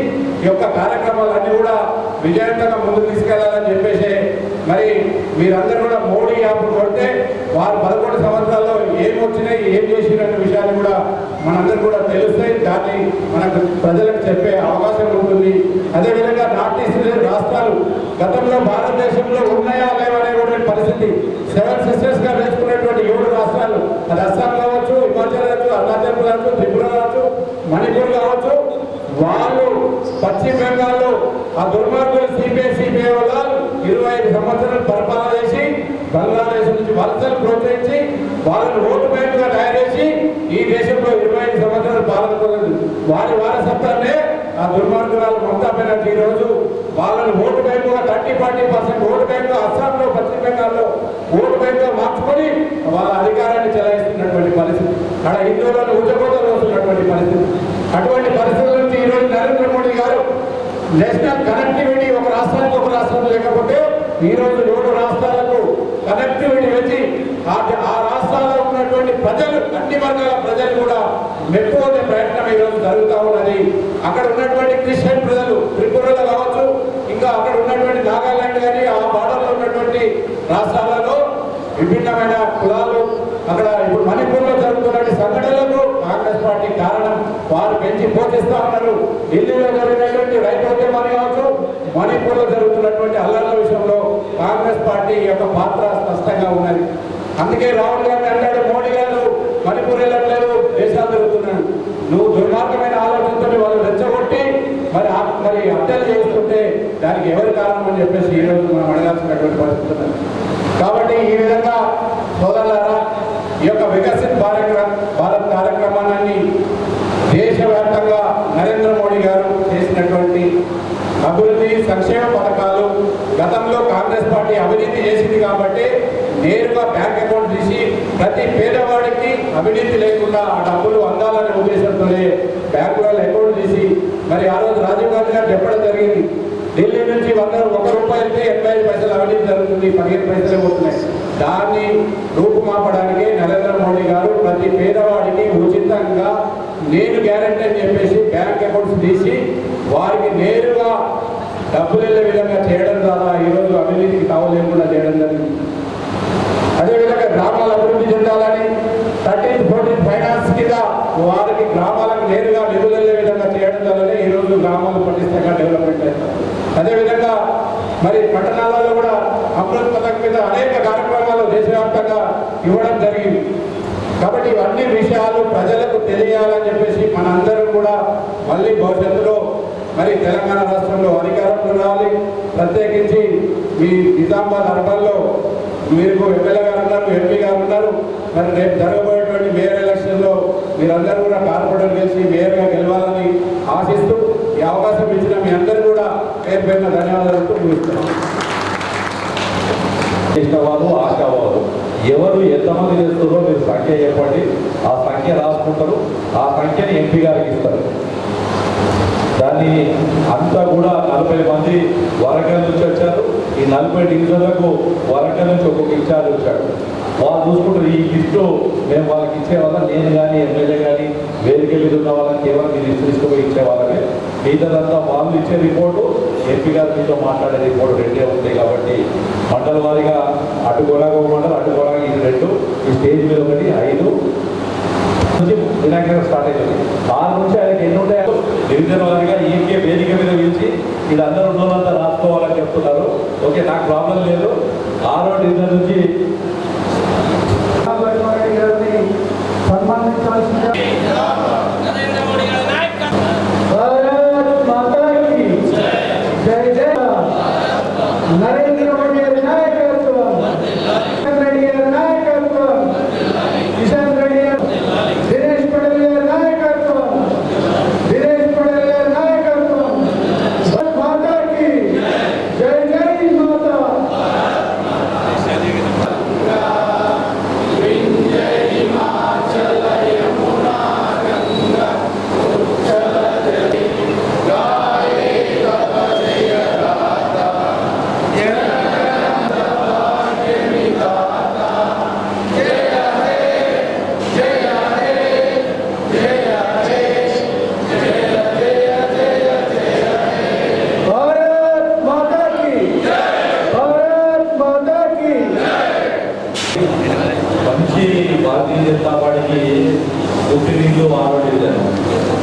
ఈ యొక్క కార్యక్రమాలన్నీ కూడా విజయవంతంగా ముందుకు తీసుకెళ్లాలని చెప్పేసి మరి మీరందరూ కూడా మోడీ యాప్ కొడితే వారు 11 సంవత్సరాల్లో ఏం వచ్చినాయి, ఏం చేసినటువంటి విషయాన్ని కూడా మనందరూ కూడా తెలుస్తాయి. దాన్ని మనకు ప్రజలకు చెప్పే అవకాశం ఉంటుంది. అదేవిధంగా నార్త్ ఈస్ట్ రాష్ట్రాలు గతంలో భారతదేశంలో ఉన్నాయా లేవనేటువంటి పరిస్థితి 7 సిస్టర్స్ గా వేసుకున్నటువంటి 7 రాష్ట్రాలు, అది అస్సాం కావచ్చు, హిమాచల్ కావచ్చు, అరుణాచల్ కావచ్చు, త్రిపుర కావచ్చు, మణిపూర్ కావచ్చు, వాళ్ళు పశ్చిమ బెంగాల్లో ఆ దుర్మార్గులు సిపిఐ వాళ్ళు 25 సంవత్సరాలు పరిపాలన చేసి బంగ్లాదేశ్ నుంచి వలసలు ప్రోత్సహించి వాళ్ళని ఓటు బ్యాంకుగా తయారు చేసి ఈ దేశంలో 25 సంవత్సరాలు పాలన వారి వారసత్వాన్ని ఆ దుర్మార్గురాలు మమతా బెనర్జీ ఈ రోజు వాళ్ళని ఓటు బ్యాంకుగా 30-40% ఓటు బ్యాంకు అస్సాంలో, పశ్చిమ బెంగాల్లో ఓటు బ్యాంకుగా మార్చుకొని వాళ్ళ అధికారాన్ని చెలాయిస్తున్నటువంటి పరిస్థితి, అక్కడ హిందువులను ఉచ్చకోతలు వస్తున్నటువంటి పరిస్థితి. అటువంటి పరిస్థితుల నుంచి ఈరోజు నరేంద్ర మోడీ గారు నేషనల్ కనెక్టివిటీ ఒక రాష్ట్రానికి ఒక రాష్ట్రం లేకపోతే ఈరోజు 7 రాష్ట్రాలకు కనెక్టివిటీ వచ్చి ఆ రాష్ట్రాల్లో ఉన్నటువంటి ప్రజలు, అన్ని వర్గాల ప్రజలు కూడా మెప్పుకునే ప్రయత్నం ఈరోజు జరుగుతూ ఉన్నది. అక్కడ ఉన్నటువంటి క్రిస్టియన్ ప్రజలు త్రిపురలో కావచ్చు, ఇంకా అక్కడ ఉన్నటువంటి నాగాలాండ్ కానీ ఆ బార్డర్లో ఉన్నటువంటి రాష్ట్రాలలో విభిన్నమైన కులాలు, అక్కడ ఇప్పుడు మణిపూర్లో జరుగుతున్న సంఘటనలకు కాంగ్రెస్ పార్టీ కారణం. వారు పెంచి పోషిస్తా ఉన్నారు. ఢిల్లీలో జరిగినటువంటి రైతోద్యమాన్ని కావచ్చు, మణిపూర్లో జరుగుతున్నటువంటి అల్లర్ల విషయంలో కాంగ్రెస్ పార్టీ యొక్క పాత్ర స్పష్టంగా ఉన్నది. అందుకే రాహుల్ గాంధీ అంటాడు, మోడీ గారు మణిపూర్ వెళ్ళట్లేదు, దేశాలు జరుగుతున్నాడు. నువ్వు దుర్మార్గమైన ఆలోచనతో వాళ్ళు రెచ్చగొట్టి మరి హత్యలు చేస్తుంటే దానికి ఎవరి కారణం అని చెప్పేసి ఈరోజు మనం అడగాల్సినటువంటి పరిస్థితి ఉన్నది. కాబట్టి ఈ విధంగా సోదరులారా, ఈ యొక్క వికసిత్ భారత్ కార్యక్రమాన్ని దేశవ్యాప్తంగా నరేంద్ర మోడీ గారు చేసినటువంటి అభివృద్ధి సంక్షేమ పథకాలు, గతంలో కాంగ్రెస్ పార్టీ అవినీతి చేసింది కాబట్టి నేరుగా బ్యాంక్ అకౌంట్ తీసి ప్రతి పేదవాడికి అవినీతి లేకుండా ఆ డబ్బులు అందాలనే ఉద్దేశంతోనే బ్యాంకులలో అకౌంట్ తీసి మరి ఆ రోజు రాజీవ్ గాంధీ గారు చెప్పడం జరిగింది, ఢిల్లీ నుంచి 1 రూపాయలకి 85 పైసలు అవినీతి జరుగుతుంది, 15 పైసలే పోతున్నాయి. దాన్ని రూపుమాపడానికి నరేంద్ర మోడీ గారు ప్రతి పేదవాడికి ఉచితంగా నేను గ్యారెంటీ అని చెప్పేసి బ్యాంక్ అకౌంట్స్ తీసి వారికి నేరుగా డబ్బులు వెళ్ళే విధంగా చేయడం ద్వారా ఈరోజు అవినీతికి తావు లేకుండా చేయడం జరిగింది. అదేవిధంగా గ్రామాల అభివృద్ధి చెందాలని 13-14 ఫైనాన్స్ కింద వారికి గ్రామాలకు నేరుగా నిధులు వెళ్ళే విధంగా చేయడం ద్వారానే ఈరోజు గ్రామాలు పటిష్టంగా డెవలప్మెంట్ అవుతారు. అదేవిధంగా మరి పట్టణాలలో కూడా అమృత్ పథకం మీద అనేక కార్యక్రమాలు దేశవ్యాప్తంగా ఇవ్వడం జరిగింది. కాబట్టి ఇవన్నీ విషయాలు ప్రజలకు తెలియాలని చెప్పేసి మనందరం కూడా మళ్ళీ భవిష్యత్తులో మరి తెలంగాణ రాష్ట్రంలో అధికారంలో రావాలి. ప్రత్యేకించి మీ నిజామాబాద్ అర్బన్లో మీరు ఎమ్మెల్యే గారు ఉన్నారు, ఎంపీ గారు ఉన్నారు. మరి రేపు జరగబోయేటువంటి మేయర్ ఎలక్షన్లో మీరందరూ కూడా కార్పొరేటర్ గెలిచి మేయర్గా గెలవాలని ఆశిస్తూ ఈ అవకాశం ఇచ్చిన మీ అందరూ కూడా పేరు పేరున ధన్యవాదాలతో ముగిస్తున్నాం. ఇష్టవాదు ఆశావాదు ఎవరు ఎంతమంది చేస్తారో మీరు సంఖ్య చెప్పండి, ఆ సంఖ్య రాసుకుంటారు, ఆ సంఖ్యని ఎంపీ గారికి ఇస్తారు. దాన్ని అంతా కూడా 40 మంది వరంగల్ నుంచి వచ్చారు. ఈ 40 డివిజన్లకు వరంగల్ నుంచి ఒక్కొక్క ఇన్ఛార్జ్ వచ్చాడు. వాళ్ళు చూసుకుంటారు ఈ లిస్టు మేము వాళ్ళకి ఇచ్చే వల్ల నేను కానీ ఎమ్మెల్యే కానీ వేదిక మీద ఉన్న వాళ్ళకి కేవలం మీరు లిస్టు తీసుకుపోయి ఇచ్చే వాళ్ళమే. మిగతాదంతా వాళ్ళు ఇచ్చే రిపోర్టు, ఎంపీ గారు మీతో మాట్లాడే రిపోర్టు రెండే ఉంటాయి. కాబట్టి మండల వారిగా అటుగోలాగా మండలం, అటుగోలాగా ఇది 2, ఈ స్టేజ్ మీద 1, 5 వినాయక స్టార్ట్ అవుతుంది. 6 నుంచి ఆయనకి ఎన్ని ఉంటాయో డివిజన్ వారిగా ఈకే వేదిక మీద పిలిచి వీళ్ళందరూ ఉన్నదంతా రాసుకోవాలని చెప్తున్నారు. ఓకే, నాకు ప్రాబ్లం లేదు. 6వ డివిజన్ నుంచి